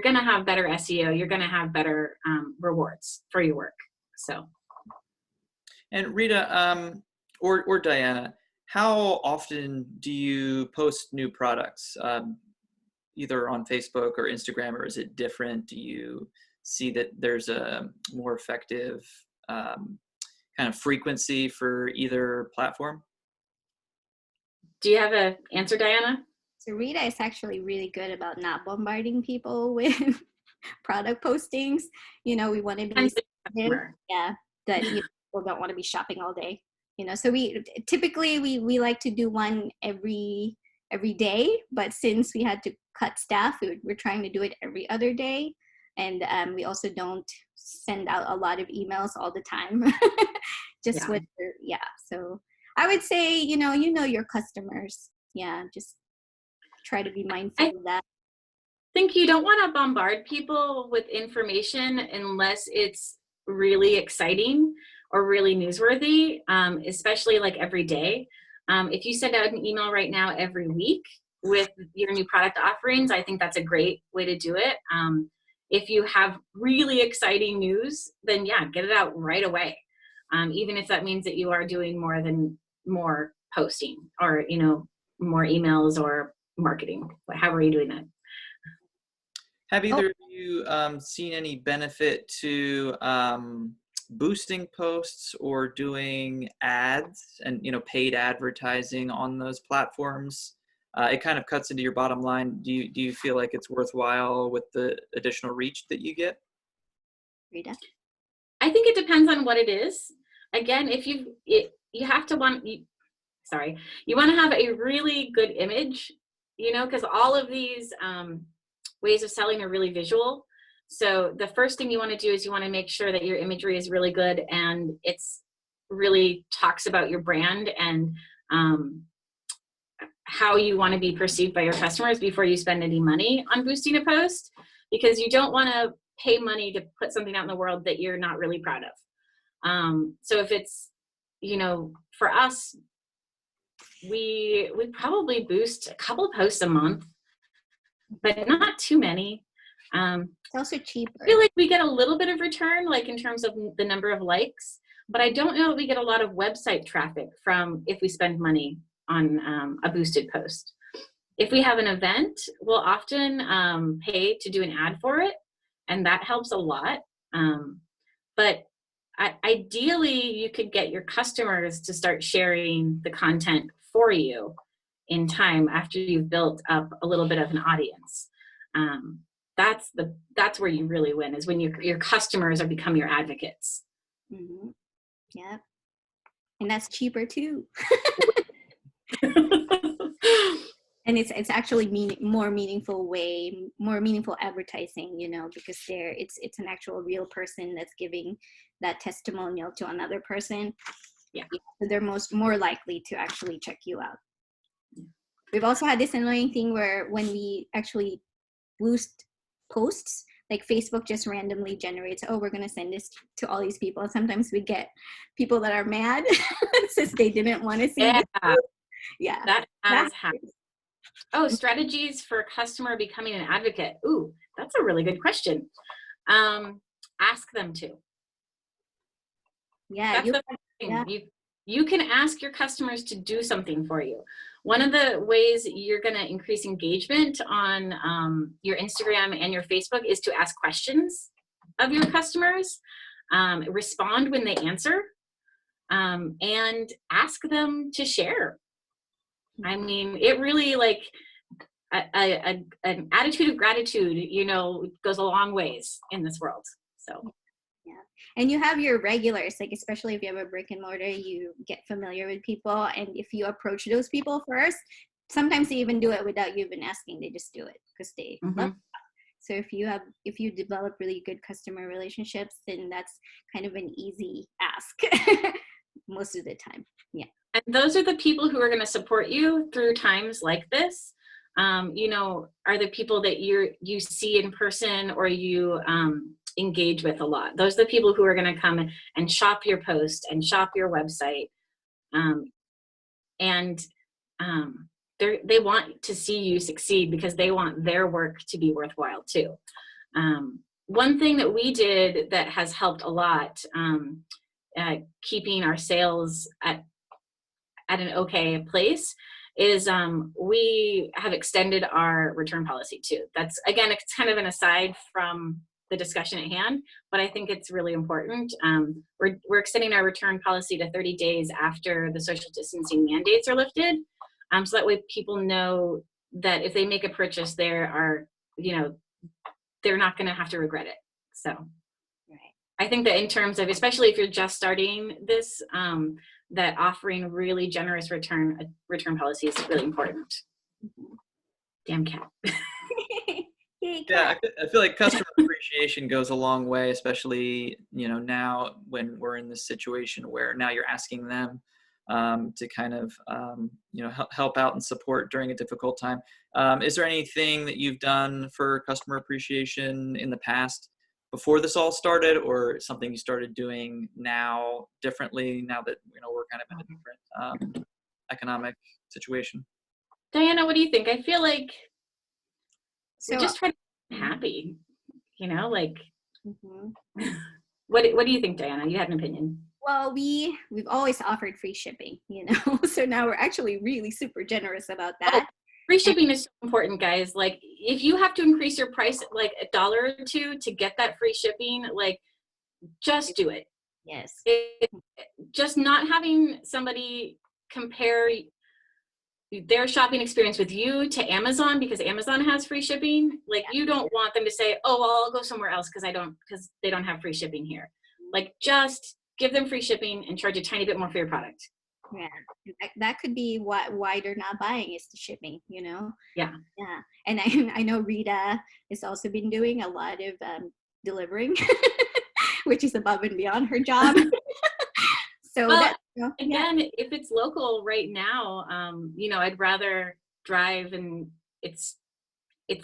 gonna have better SEO. You're gonna have better rewards for your work. So. And Rita, or Diana, how often do you post new products, either on Facebook or Instagram, or is it different? Do you see that there's a more effective kind of frequency for either platform? Do you have an answer, Diana? So Rita is actually really good about not bombarding people with product postings. We want to be that people don't want to be shopping all day. So we typically we like to do one every day, but since we had to cut staff, we're trying to do it every other day, and we also don't send out a lot of emails all the time. So I would say your customers. Yeah, just try to be mindful of that. I think you don't want to bombard people with information unless it's really exciting or really newsworthy, especially like every day. If you send out an email right now every week with your new product offerings, I think that's a great way to do it. If you have really exciting news, then yeah, get it out right away. Even if that means that you are doing more posting, or more emails or marketing. How are you doing that? Have either of you seen any benefit to boosting posts or doing ads and paid advertising on those platforms? It kind of cuts into your bottom line. Do you feel like it's worthwhile with the additional reach that you get? Rita? I think it depends on what it is. Again, if you want to have a really good image, because all of these ways of selling are really visual. So the first thing you want to do is you want to make sure that your imagery is really good and it's really talks about your brand and how you want to be perceived by your customers before you spend any money on boosting a post, because you don't want to pay money to put something out in the world that you're not really proud of. So if it's, you know, for us, we probably boost a couple posts a month, but not too many. It's also cheaper. I feel like we get a little bit of return, like in terms of the number of likes, but I don't know that we get a lot of website traffic from if we spend money on a boosted post. If we have an event, we'll often pay to do an ad for it, and that helps a lot. But ideally, you could get your customers to start sharing the content for you in time after you've built up a little bit of an audience. That's where you really win, is when your customers are become your advocates. Mm-hmm. Yep. And that's cheaper too. And it's actually more meaningful advertising, you know, because it's an actual real person that's giving that testimonial to another person. Yeah. So they're more likely to actually check you out. We've also had this annoying thing where when we actually boost posts, like Facebook just randomly generates, oh, we're going to send this to all these people. And sometimes we get people that are mad since they didn't want to see Yeah. this. Yeah. That has happened. Oh, strategies for customer becoming an advocate. Ooh, that's a really good question. Ask them to. Yeah. That's the thing. Yeah. You can ask your customers to do something for you. One of the ways you're going to increase engagement on your Instagram and your Facebook is to ask questions of your customers, respond when they answer, and ask them to share. I mean, it really, like, an attitude of gratitude, you know, goes a long ways in this world. So. Yeah. And you have your regulars, like, especially if you have a brick and mortar, you get familiar with people. And if you approach those people first, sometimes they even do it without you even asking. They just do it because they love it. So if you develop really good customer relationships, then that's kind of an easy ask most of the time. Yeah. And those are the people who are going to support you through times like this. You know, are the people that you see in person or you engage with a lot. Those are the people who are going to come and shop your post and shop your website. They want to see you succeed because they want their work to be worthwhile too. One thing that we did that has helped a lot, keeping our sales at an okay place, is we have extended our return policy too. That's, again, it's kind of an aside from the discussion at hand, but I think it's really important. We're extending our return policy to 30 days after the social distancing mandates are lifted. So that way people know that if they make a purchase, they're not going to have to regret it. So right. I think that in terms of, especially if you're just starting this, that offering really generous return policy is really important. Damn cat. Yeah, I feel like customer appreciation goes a long way, especially, you know, now when we're in this situation where now you're asking them to kind of, you know, help out and support during a difficult time. Is there anything that you've done for customer appreciation in the past before this all started, or something you started doing now differently now that, you know, we're kind of in a different economic situation? Diana, what do you think? I feel like So just try to be happy, you know, like, mm-hmm. what do you think, Diana? You had an opinion. Well, we've always offered free shipping, you know, so now we're actually really super generous about that. Free shipping is so important, guys. Like, if you have to increase your price like $1 or $2 to get that free shipping, like, just do it. Yes. Just not having somebody compare their shopping experience with you to Amazon because Amazon has free shipping. Like, you don't want them to say, oh, well, I'll go somewhere else because they don't have free shipping here. Like, just give them free shipping and charge a tiny bit more for your product. Yeah, that could be why they're not buying is the shipping, you know? Yeah. Yeah, and I know Rita has also been doing a lot of delivering, which is above and beyond her job. So Well, that, you know, yeah, again, if it's local right now, I'd rather drive, and it's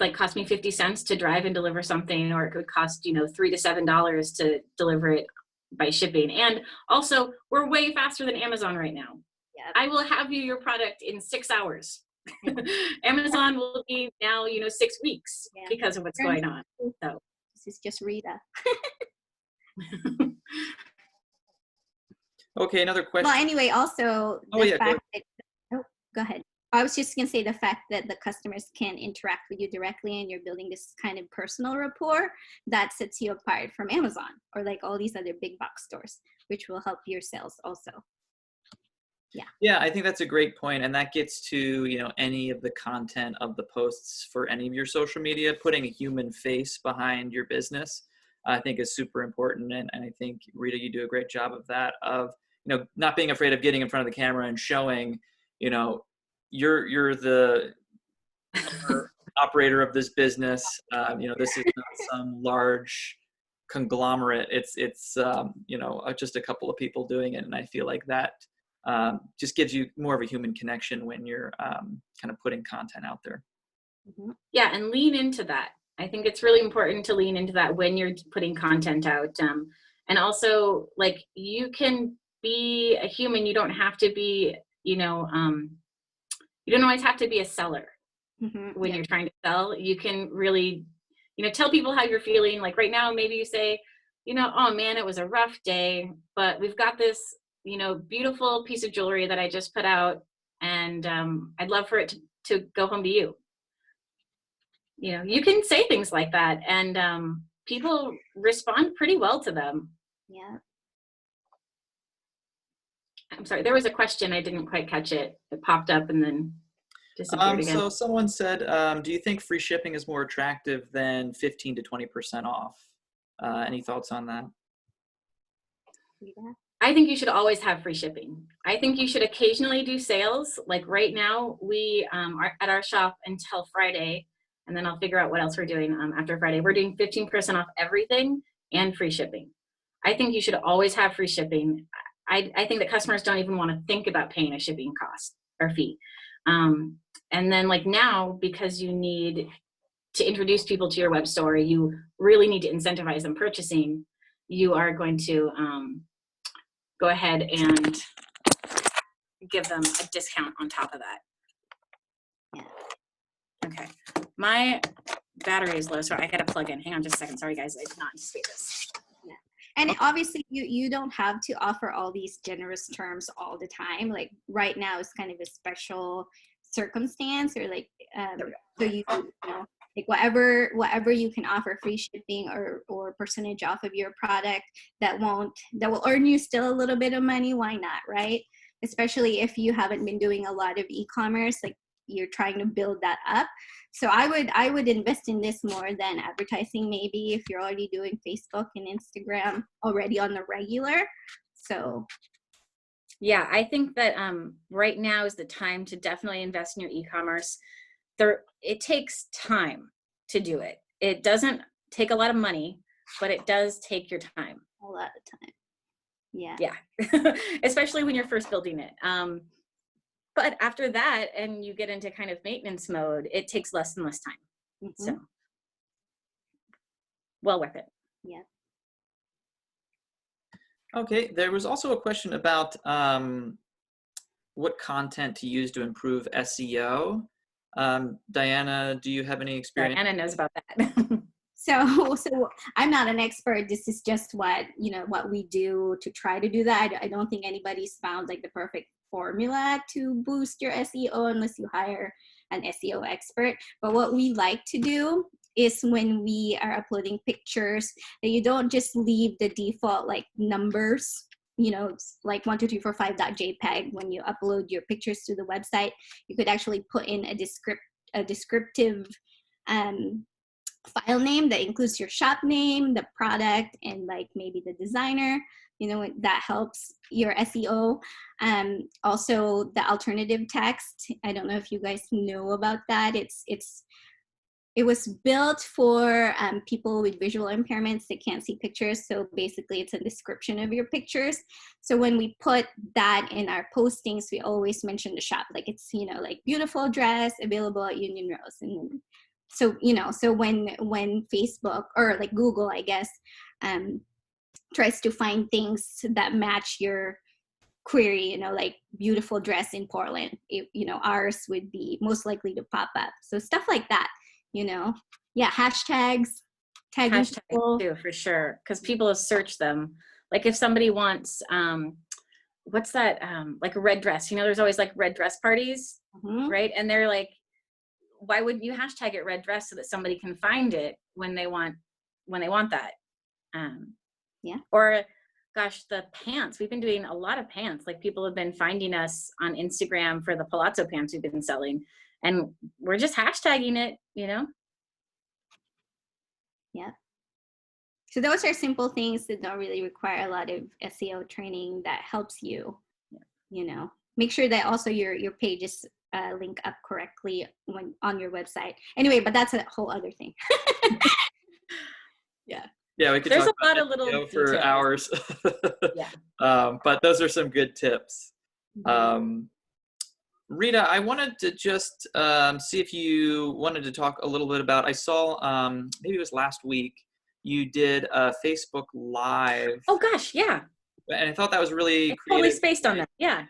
like cost me 50 cents to drive and deliver something, or it could cost, $3 to $7 to deliver it by shipping. And also, we're way faster than Amazon right now. yeah, I will have you your product in 6 hours. Amazon will be now, 6 weeks yeah. because of what's going on. So This is just Rita. Okay, another question. Well, anyway, also Oh, the yeah, go fact that, oh, go ahead. I was just gonna say the fact that the customers can interact with you directly and you're building this kind of personal rapport that sets you apart from Amazon or like all these other big box stores, which will help your sales also. Yeah, I think that's a great point, and that gets to, any of the content of the posts for any of your social media. Putting a human face behind your business, I think, is super important, and I think, Rita, you do a great job of that, of, not being afraid of getting in front of the camera and showing, you're the operator of this business. This is not some large conglomerate. It's just a couple of people doing it, and I feel like that just gives you more of a human connection when you're kind of putting content out there. Mhm. yeah, and lean into that. I think it's really important to lean into that when you're putting content out. And also, like, you can be a human. You don't have to be, you don't always have to be a seller Mhm. when Yeah. you're trying to sell. You can really, tell people how you're feeling. Like right now, maybe you say, oh man, it was a rough day, but we've got this, beautiful piece of jewelry that I just put out, and I'd love for it to go home to you. You can say things like that, and people respond pretty well to them. Yeah. I'm sorry, there was a question, I didn't quite catch it. It popped up and then disappeared again. So someone said, do you think free shipping is more attractive than 15 to 20% off? Any thoughts on that? Rita? I think you should always have free shipping. I think you should occasionally do sales. Like right now, we are at our shop until Friday, and then I'll figure out what else we're doing after Friday. We're doing 15% off everything and free shipping. I think you should always have free shipping. I think that customers don't even want to think about paying a shipping cost or fee. And then like now, because you need to introduce people to your web store, you really need to incentivize them purchasing. You are going to go ahead and give them a discount on top of that. Yeah. Okay. My battery is low, so I gotta plug in. Hang on just a second. Sorry guys, I did not anticipate this. And obviously you don't have to offer all these generous terms all the time. Like right now is kind of a special circumstance, or like so you know, like whatever you can offer free shipping or percentage off of your product that will earn you still a little bit of money. Why not, right? Especially if you haven't been doing a lot of e-commerce, like you're trying to build that up. So I would invest in this more than advertising, maybe, if you're already doing Facebook and Instagram already on the regular. So Yeah, I think that right now is the time to definitely invest in your e-commerce. It takes time to do it. It doesn't take a lot of money, but it does take your time. a lot of time. Yeah. Yeah, especially when you're first building it. But after that, and you get into kind of maintenance mode, it takes less and less time. Mhm. So, well worth it. Yeah. Okay, there was also a question about what content to use to improve SEO. Diana, do you have any experience? Anna knows about that. So I'm not an expert. This is just what we do to try to do that. I don't think anybody's found like the perfect formula to boost your SEO unless you hire an SEO expert. But what we like to do is when we are uploading pictures, that you don't just leave the default like numbers, like 12345.jpg. When you upload your pictures to the website, you could actually put in a descriptive file name that includes your shop name, the product, and like maybe the designer, that helps your SEO. Also the alternative text. I don't know if you guys know about that. It was built for people with visual impairments that can't see pictures. So basically it's a description of your pictures. So when we put that in our postings, we always mention the shop. Like it's, like beautiful dress available at Union Rose. And so, so when Facebook or like Google, I guess, tries to find things that match your query, like beautiful dress in Portland, ours would be most likely to pop up. So stuff like that. Hashtags, tagging people. Too, for sure, because people have searched them. Like if somebody wants, what's that? Like a red dress. There's always like red dress parties, right? And they're like, why wouldn't you hashtag it red dress so that somebody can find it when they want that? Or, gosh, the pants. We've been doing a lot of pants. Like people have been finding us on Instagram for the palazzo pants we've been selling. And we're just hashtagging it, Yeah. So those are simple things that don't really require a lot of SEO training that helps you, Make sure that also your pages link up correctly when on your website. Anyway, but that's a whole other thing. Yeah. Yeah, we could There's talk a lot about of little SEO for details. hours. Yeah. But those are some good tips. Rita, I wanted to just see if you wanted to talk a little bit about, I saw, maybe it was last week, you did a Facebook Live. Oh gosh, yeah. And I thought that was really Totally creative. spaced on that, yeah.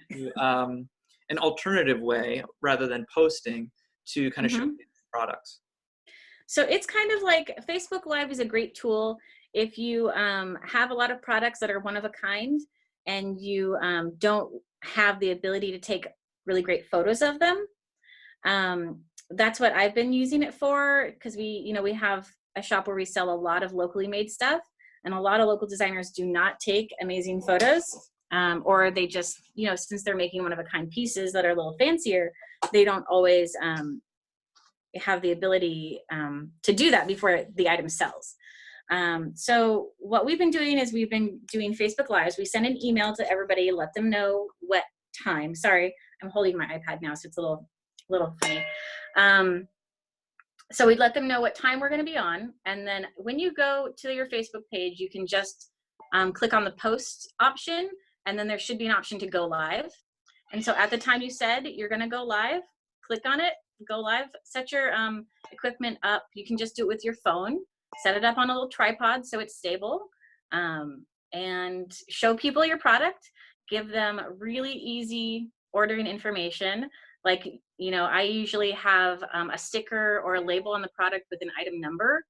An alternative way, rather than posting, to kind of showcase products. So it's kind of like Facebook Live is a great tool if you have a lot of products that are one of a kind and you don't have the ability to take really great photos of them. That's what I've been using it for, because we have a shop where we sell a lot of locally made stuff, and a lot of local designers do not take amazing photos, or they just, since they're making one of a kind pieces that are a little fancier, they don't always have the ability to do that before the item sells. So what we've been doing is we've been doing Facebook Lives. We send an email to everybody, let them know what time. Sorry, I'm holding my iPad now, so it's a little funny. So we'd let them know what time we're going to be on. And then when you go to your Facebook page, you can just click on the post option, and then there should be an option to go live. And so at the time you said you're going to go live, click on it, go live, set your equipment up. You can just do it with your phone, set it up on a little tripod so it's stable, and show people your product. Give them really easy ordering information. Like, I usually have a sticker or a label on the product with an item number.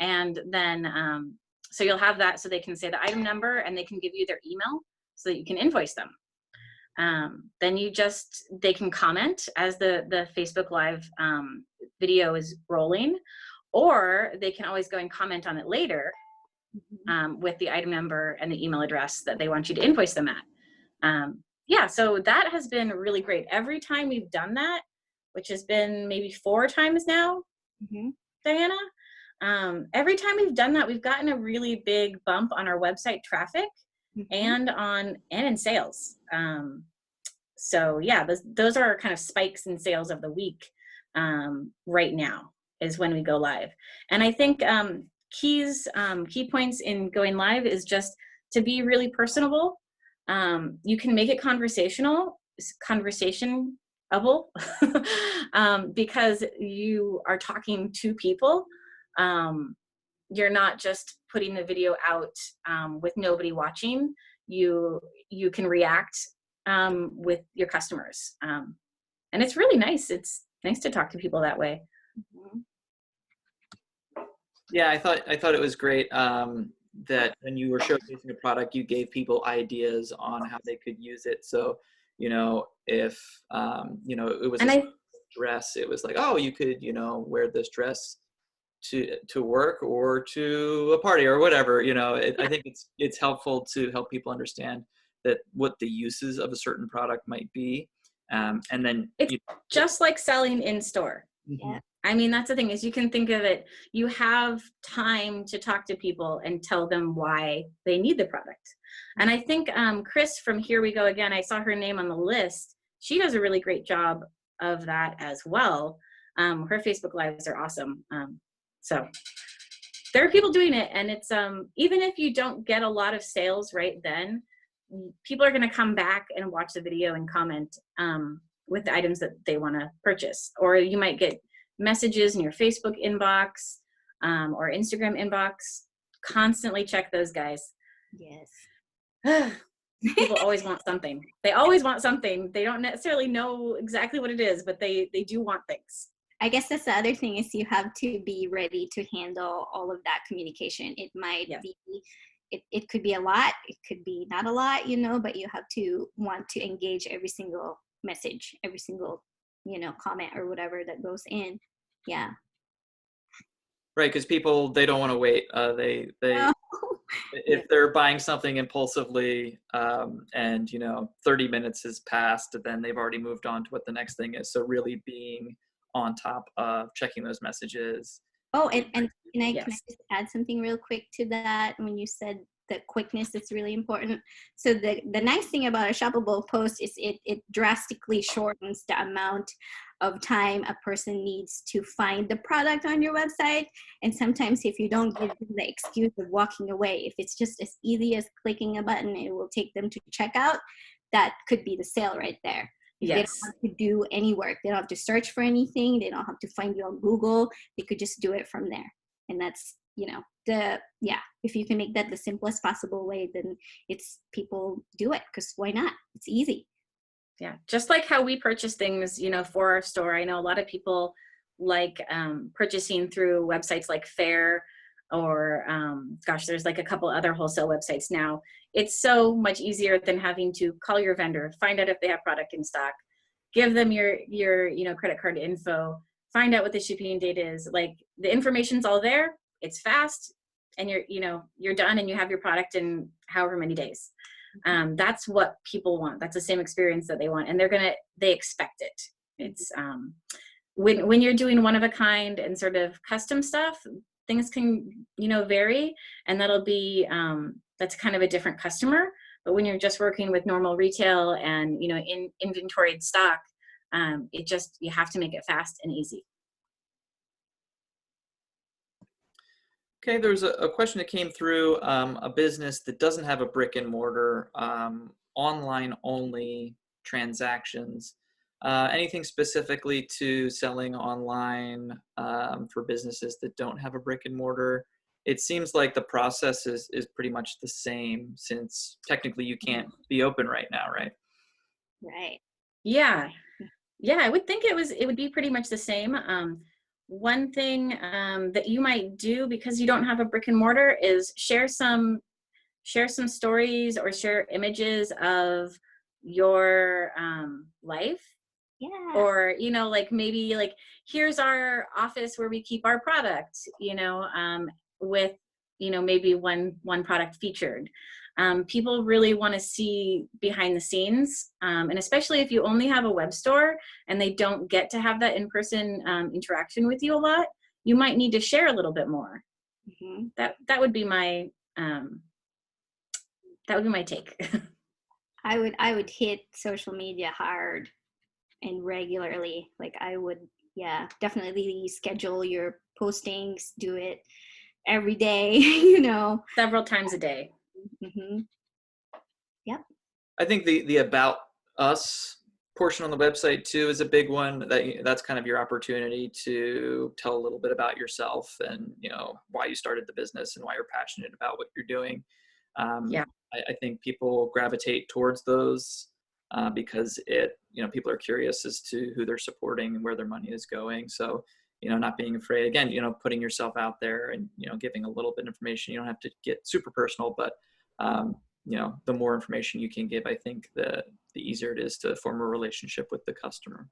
And then, so you'll have that so they can say the item number and they can give you their email so that you can invoice them. Then they can comment as the Facebook Live video is rolling, or they can always go and comment on it later with the item number and the email address that they want you to invoice them at. Yeah, so that has been really great. Every time we've done that, which has been maybe 4 times now, Diana, every time we've done that, we've gotten a really big bump on our website traffic and in sales. So yeah, those are kind of spikes in sales of the week right now is when we go live. And I think key points in going live is just to be really personable. You can make it conversationable, because you are talking to people. You're not just putting the video out with nobody watching. You can react with your customers, and it's really nice. It's nice to talk to people that way. Yeah, I thought it was great that when you were showcasing a product, you gave people ideas on how they could use it. So, if it was a dress, it was like, oh, you could wear this dress to work or to a party or whatever. I think it's helpful to help people understand that what the uses of a certain product might be, and then it's just like selling in store. Yeah. I mean, that's the thing is you can think of it, you have time to talk to people and tell them why they need the product. And I think Chris from Here We Go Again, I saw her name on the list. She does a really great job of that as well. Her Facebook Lives are awesome. So there are people doing it, and it's even if you don't get a lot of sales right then, people are going to come back and watch the video and comment with the items that they want to purchase. Or you might get messages in your Facebook inbox or Instagram inbox. Constantly check those, guys. Yes. People always want something. They always want something. They don't necessarily know exactly what it is, but they do want things. I guess that's the other thing is you have to be ready to handle all of that communication. It might Yes. be, it could be a lot, it could be not a lot, you know, but you have to want to engage every single message, every single, you know, comment or whatever that goes in. Yeah. Right, because people, they don't want to wait. No. If they're buying something impulsively and 30 minutes has passed, then they've already moved on to what the next thing is. So really being on top of checking those messages. Oh, and can I Yes. just add something real quick to that? When you said the quickness is really important. So the nice thing about a shoppable post is it drastically shortens the amount of time a person needs to find the product on your website. And sometimes if you don't give them the excuse of walking away, if it's just as easy as clicking a button, it will take them to checkout. That could be the sale right there. If they Yes. don't have to do any work, they don't have to search for anything, they don't have to find you on Google, they could just do it from there. And that's, if you can make that the simplest possible way, then it's people do it because why not? It's easy. Yeah, just like how we purchase things, for our store. I know a lot of people like purchasing through websites like Faire or there's like a couple other wholesale websites now. It's so much easier than having to call your vendor, find out if they have product in stock, give them your credit card info, find out what the shipping date is. Like the information's all there, it's fast, and you're done and you have your product in however many days. That's what people want. That's the same experience that they want, and they expect it. It's when you're doing one of a kind and sort of custom stuff, things can vary, and that'll be that's kind of a different customer. But when you're just working with normal retail and in inventoried stock, you have to make it fast and easy. Okay, there's a question that came through, a business that doesn't have a brick and mortar, online only transactions. Anything specifically to selling online for businesses that don't have a brick and mortar? It seems like the process is pretty much the same, since technically you can't be open right now, right? Right. Yeah, I would think it would be pretty much the same. One thing that you might do because you don't have a brick and mortar is share some stories or share images of your life. Yeah. Or like maybe like here's our office where we keep our product, with maybe one product featured. People really want to see behind the scenes, and especially if you only have a web store and they don't get to have that in-person interaction with you a lot, you might need to share a little bit more. Mm-hmm. That would be my take. I would hit social media hard and regularly. Like I would, definitely schedule your postings, do it every day, Several times a day. Mm-hmm. Yep. I think the about us portion on the website too is a big one. That's kind of your opportunity to tell a little bit about yourself and why you started the business and why you're passionate about what you're doing. I think people gravitate towards those because people are curious as to who they're supporting and where their money is going. So not being afraid, again, putting yourself out there and giving a little bit of information. You don't have to get super personal, but the more information you can give, I think the easier it is to form a relationship with the customer.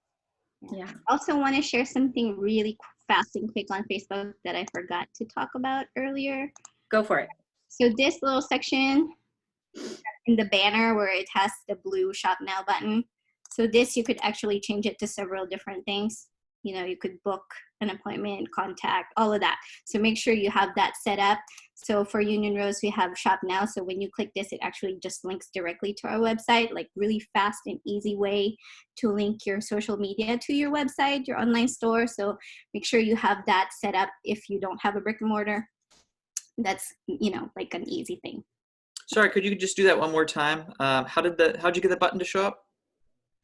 Yeah. I also want to share something really fast and quick on Facebook that I forgot to talk about earlier. Go for it. So this little section in the banner where it has the blue shop now button. So this, you could actually change it to several different things. You could book an appointment, contact, all of that. So make sure you have that set up. So for Union Rose, we have Shop Now. So when you click this, it actually just links directly to our website, like really fast and easy way to link your social media to your website, your online store. So make sure you have that set up if you don't have a brick and mortar. That's, like an easy thing. Sorry, could you just do that one more time? How'd you get the button to show up?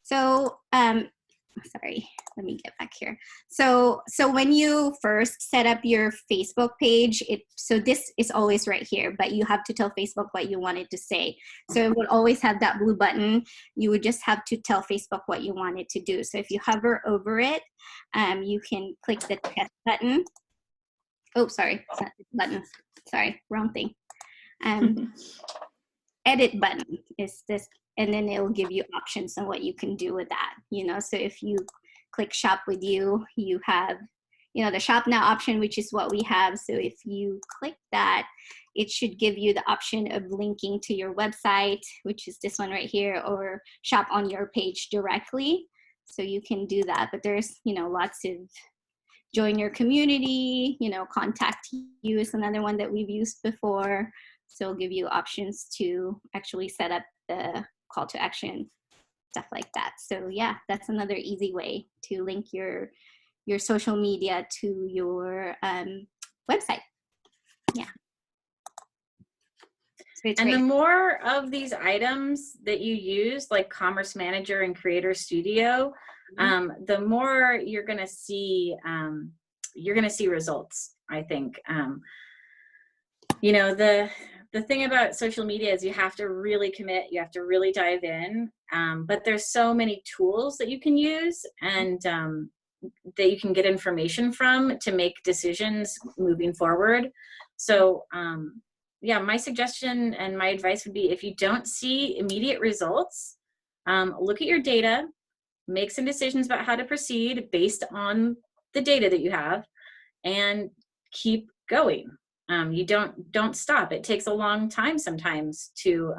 So, sorry, let me get back here. So when you first set up your Facebook page, so this is always right here, but you have to tell Facebook what you wanted to say. So it would always have that blue button. You would just have to tell Facebook what you wanted to do. So if you hover over it, you can click the test button. Oh, sorry, it's not this button. Sorry, wrong thing. Edit button is this, and then it will give you options on what you can do with that. So if you click Shop with You, you have, the Shop Now option, which is what we have. So if you click that, it should give you the option of linking to your website, which is this one right here, or shop on your page directly. So you can do that. But there's, lots of join your community, contact you is another one that we've used before. So it'll give you options to actually set up the call to action, stuff like that. So yeah, that's another easy way to link your social media to your website. Yeah. So And the more of these items that you use, like Commerce Manager and Creator Studio, the more you're going to see results, I think. The thing about social media is you have to really commit, you have to really dive in, but there's so many tools that you can use and that you can get information from to make decisions moving forward. So yeah, my suggestion and my advice would be, if you don't see immediate results, look at your data, make some decisions about how to proceed based on the data that you have, and keep going. You don't stop. It takes a long time sometimes to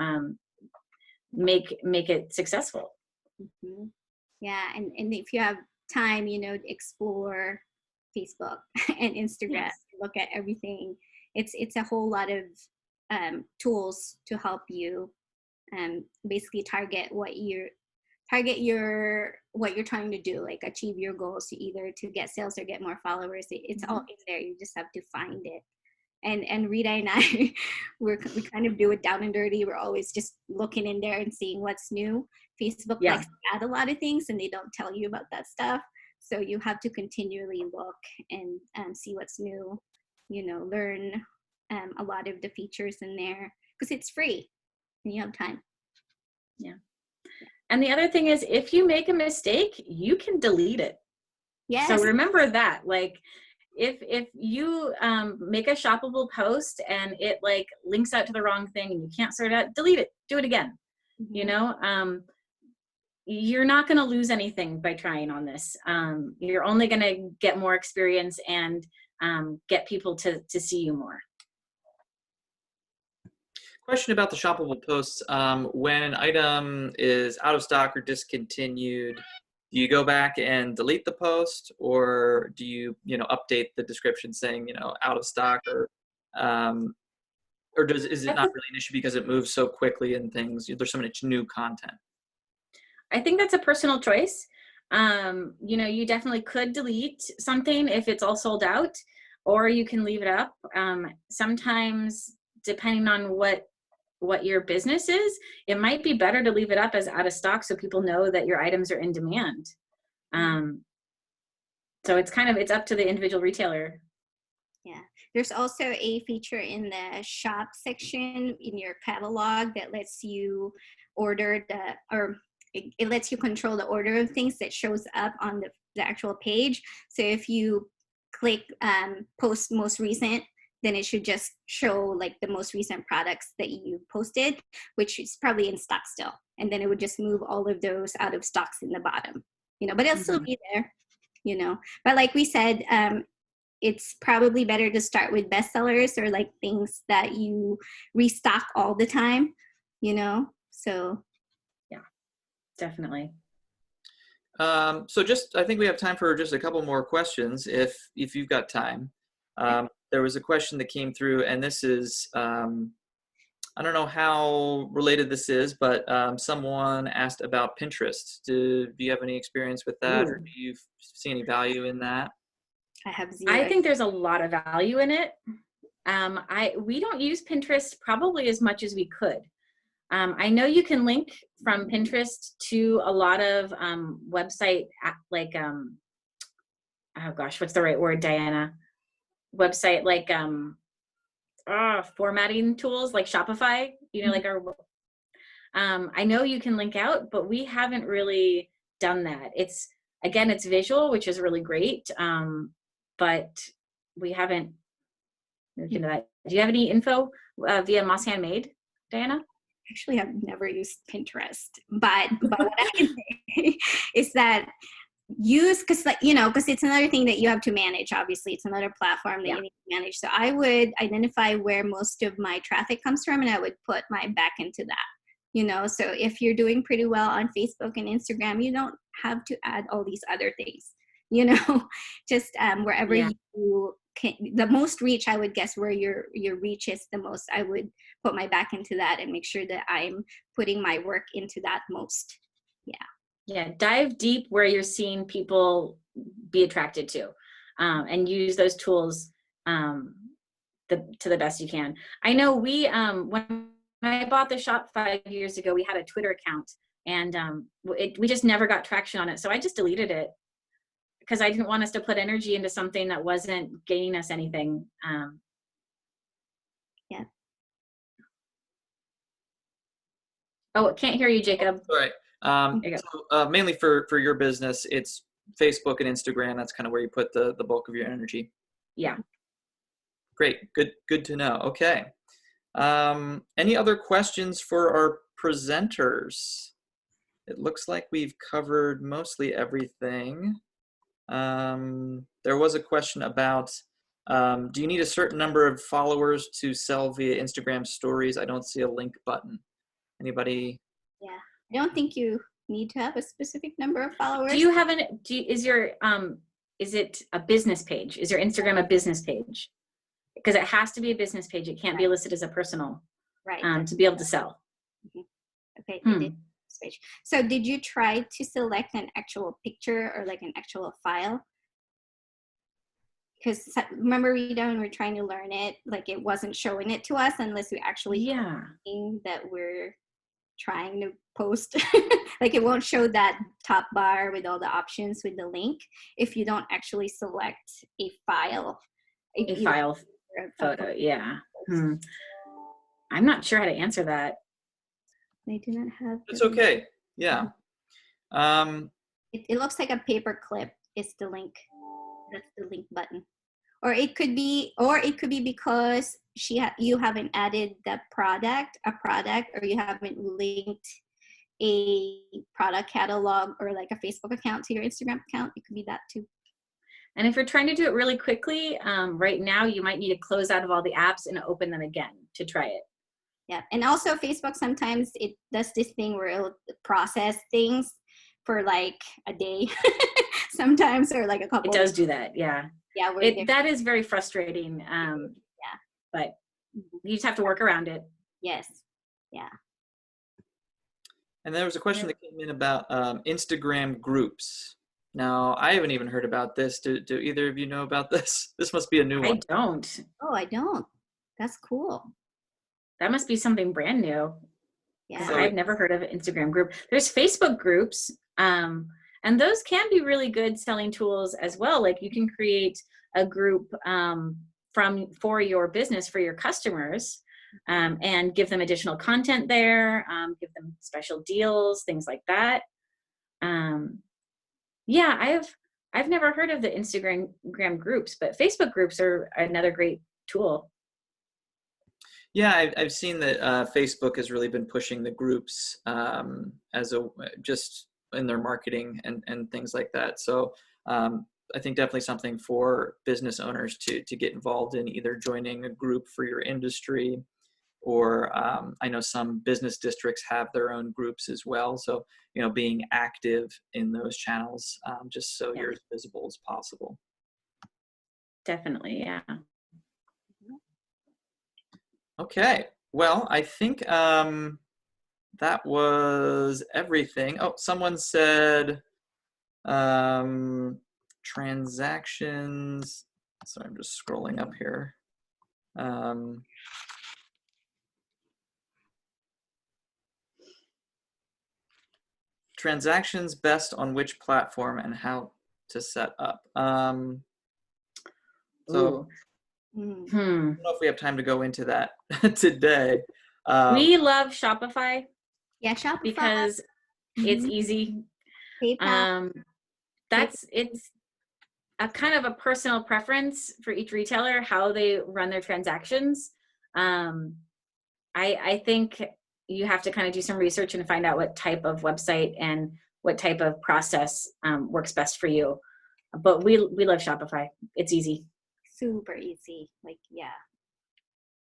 make it successful. Mm-hmm. Yeah, and if you have time, explore Facebook and Instagram, yes. Look at everything. It's a whole lot of tools to help you basically target what you're trying to do, like achieve your goals, either to get sales or get more followers. It's all in there. You just have to find it. And Rita and I, we kind of do it down and dirty. We're always just looking in there and seeing what's new. Facebook likes to add a lot of things, and they don't tell you about that stuff. So you have to continually look and see what's new. Learn a lot of the features in there because it's free and you have time. Yeah. And the other thing is, if you make a mistake, you can delete it. Yes. So remember that, like, if you make a shoppable post and it like links out to the wrong thing and you can't sort it out, delete it, do it again. Mm-hmm. You're not going to lose anything by trying on this. You're only going to get more experience and get people to see you more. Question about the shoppable posts. When an item is out of stock or discontinued, do you go back and delete the post, or do you, update the description saying, out of stock, or is it not really an issue because it moves so quickly and things, there's so much new content? I think that's a personal choice. You definitely could delete something if it's all sold out, or you can leave it up. Sometimes, depending on what your business is, it might be better to leave it up as out of stock so people know that your items are in demand. So it's up to the individual retailer. Yeah. There's also a feature in the shop section in your catalog that lets you order it lets you control the order of things that shows up on the actual page. So if you click post most recent, then it should just show like the most recent products that you posted, which is probably in stock still. And then it would just move all of those out of stocks in the bottom, but it'll still be there, But like we said, it's probably better to start with bestsellers or like things that you restock all the time, So. Yeah, definitely. So just, I think we have time for just a couple more questions if you've got time. There was a question that came through, and this is, I don't know how related this is, but someone asked about Pinterest. Do you have any experience with that, or Ooh. do you see any value in that? I have zero. I think there's a lot of value in it. We don't use Pinterest probably as much as we could. I know you can link from Pinterest to a lot of website like oh gosh, what's the right word, Diana? Website like formatting tools like Shopify. You know, like our. I know you can link out, but we haven't really done that. It's visual, which is really great, but we haven't looked into that. Do you have any info via Moss Handmade, Diana? Actually, I've never used Pinterest, but what I can say is that because it's another thing that you have to manage. Obviously, it's another platform that you need to manage. So I would identify where most of my traffic comes from, and I would put my back into that. So if you're doing pretty well on Facebook and Instagram, you don't have to add all these other things. Just wherever you can, the most reach, I would guess where your reach is the most, I would put my back into that and make sure that I'm putting my work into that most. Yeah, dive deep where you're seeing people be attracted to, and use those tools to the best you can. I know when I bought the shop 5 years ago, we had a Twitter account, and we just never got traction on it. So I just deleted it because I didn't want us to put energy into something that wasn't gaining us anything. Yeah. Oh, can't hear you, Jacob. All right. So, mainly for your business, it's Facebook and Instagram. That's kind of where you put the bulk of your energy. Yeah. Great. Good to know. Okay. Any other questions for our presenters? It looks like we've covered mostly everything. There was a question about, do you need a certain number of followers to sell via Instagram stories? I don't see a link button. Anybody? Yeah. I don't think you need to have a specific number of followers. Do you have is it a business page? Is your Instagram a business page? Because it has to be a business page. It can't be listed as a personal, right? To be able to sell. Okay. I did. So did you try to select an actual picture or like an actual file? Because remember, Rita, when we're trying to learn it, like it wasn't showing it to us unless we actually think that we're trying to post. Like it won't show that top bar with all the options with the link if you don't actually select a file. Photo, yeah. I'm not sure how to answer that. They do not have. It's okay. Yeah. It looks like a paper clip is the link. That's the link button. Or it could be because you haven't added a product, or you haven't linked a product catalog or like a Facebook account to your Instagram account. It could be that too. And if you're trying to do it really quickly, right now you might need to close out of all the apps and open them again to try it. Yeah, and also Facebook, sometimes it does this thing where it'll process things for like a day sometimes, or like a couple. It does do that, yeah. Yeah, that is very frustrating. But you just have to work around it. Yes, yeah. And there was a question that came in about Instagram groups. Now, I haven't even heard about this. Do either of you know about this? This must be a new one. I don't. Oh, I don't. That's cool. That must be something brand new. Yeah. So I've never heard of an Instagram group. There's Facebook groups, and those can be really good selling tools as well. Like you can create a group for your business, for your customers, and give them additional content there, give them special deals, things like that. Yeah, I've never heard of the Instagram groups, but Facebook groups are another great tool. Yeah, I've seen that Facebook has really been pushing the groups as just in their marketing and things like that. So I think definitely something for business owners to get involved in, either joining a group for your industry or I know some business districts have their own groups as well. So, being active in those channels, just so Yeah. you're as visible as possible. Definitely, yeah. Okay, well, I think that was everything. Oh, someone said transactions. So I'm just scrolling up here. Transactions best on which platform and how to set up. So Mm. I don't know if we have time to go into that today. We love Shopify Yeah, Shopify. because it's Mhm. easy. PayPal. It's a kind of a personal preference for each retailer, how they run their transactions. I think you have to kind of do some research and find out what type of website and what type of process works best for you. But we love Shopify. It's easy. Super easy. Like, yeah.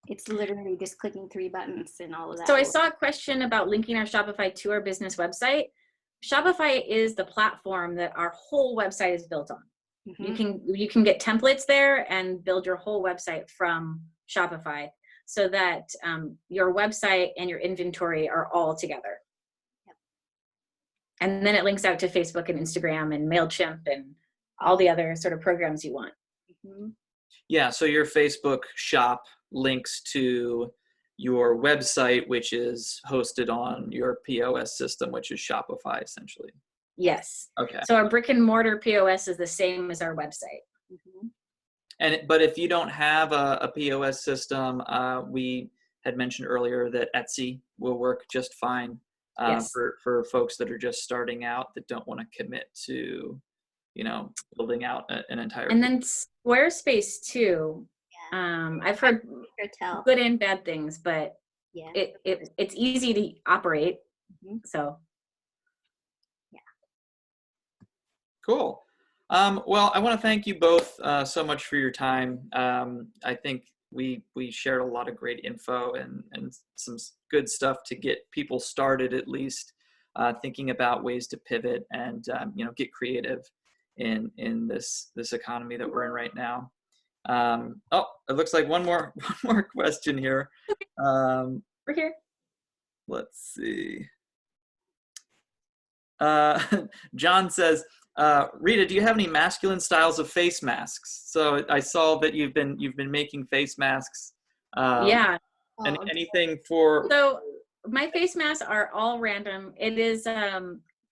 It's literally just clicking 3 buttons and all of that. So I saw a question about linking our Shopify to our business website. Shopify is the platform that our whole website is built on. Mhm. You can get templates there and build your whole website from Shopify, so that your website and your inventory are all together. Yep. And then it links out to Facebook and Instagram and MailChimp and all the other sort of programs you want. Mhm. Yeah, so your Facebook shop links to your website, which is hosted on your POS system, which is Shopify, essentially. Yes. Okay. So our brick and mortar POS is the same as our website. Mhm. But if you don't have a POS system, we had mentioned earlier that Etsy will work just fine Yes. for folks that are just starting out that don't want to commit to, building out an entire. And then Squarespace too. I've heard Hotel. good and bad things, but Yeah. it's easy to operate. Mhm. So Cool. Well, I want to thank you both so much for your time. I think we shared a lot of great info and some good stuff to get people started, at least thinking about ways to pivot and get creative in this economy that we're in right now. Oh, it looks like one more question here. we're here. Let's see. John says, Rita, do you have any masculine styles of face masks? So I saw that you've been making face masks. Yeah. And anything for? So my face masks are all random. It is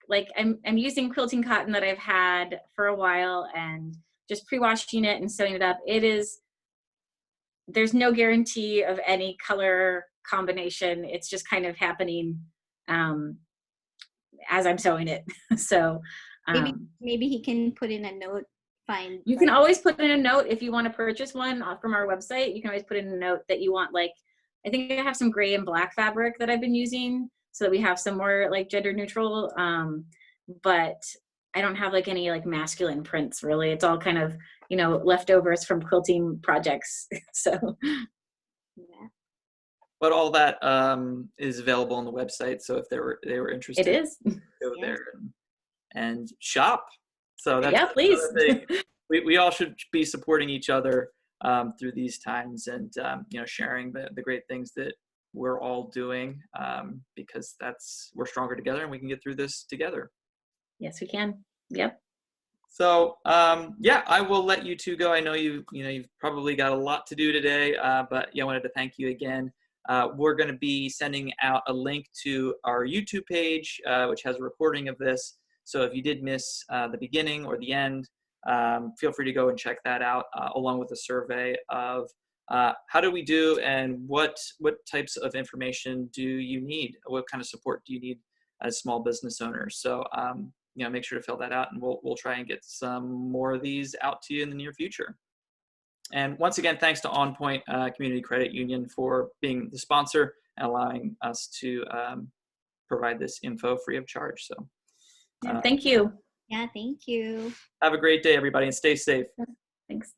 like I'm using quilting cotton that I've had for a while and just pre-washing it and sewing it up. There's no guarantee of any color combination. It's just kind of happening as I'm sewing it. So Maybe he can put in a note. You can always put in a note if you want to purchase one from our website. You can always put in a note that you want, like, I think I have some gray and black fabric that I've been using so that we have some more like gender neutral. But I don't have like any like masculine prints really. It's all kind of, leftovers from quilting projects. So. Yeah. But all that is available on the website. So if they were interested, It is. Go there and shop. So that's yeah, please. We all should be supporting each other through these times, and sharing the great things that we're all doing, because we're stronger together, and we can get through this together. Yes, we can. Yep. So I will let you two go. I know you've probably got a lot to do today, but I wanted to thank you again. We're going to be sending out a link to our YouTube page, which has a recording of this. So if you did miss the beginning or the end, feel free to go and check that out, along with a survey of how do we do and what types of information do you need? What kind of support do you need as small business owners? So make sure to fill that out, and we'll try and get some more of these out to you in the near future. And once again, thanks to On Point Community Credit Union for being the sponsor and allowing us to provide this info free of charge. So thank you. Yeah, thank you. Have a great day, everybody, and stay safe. Thanks.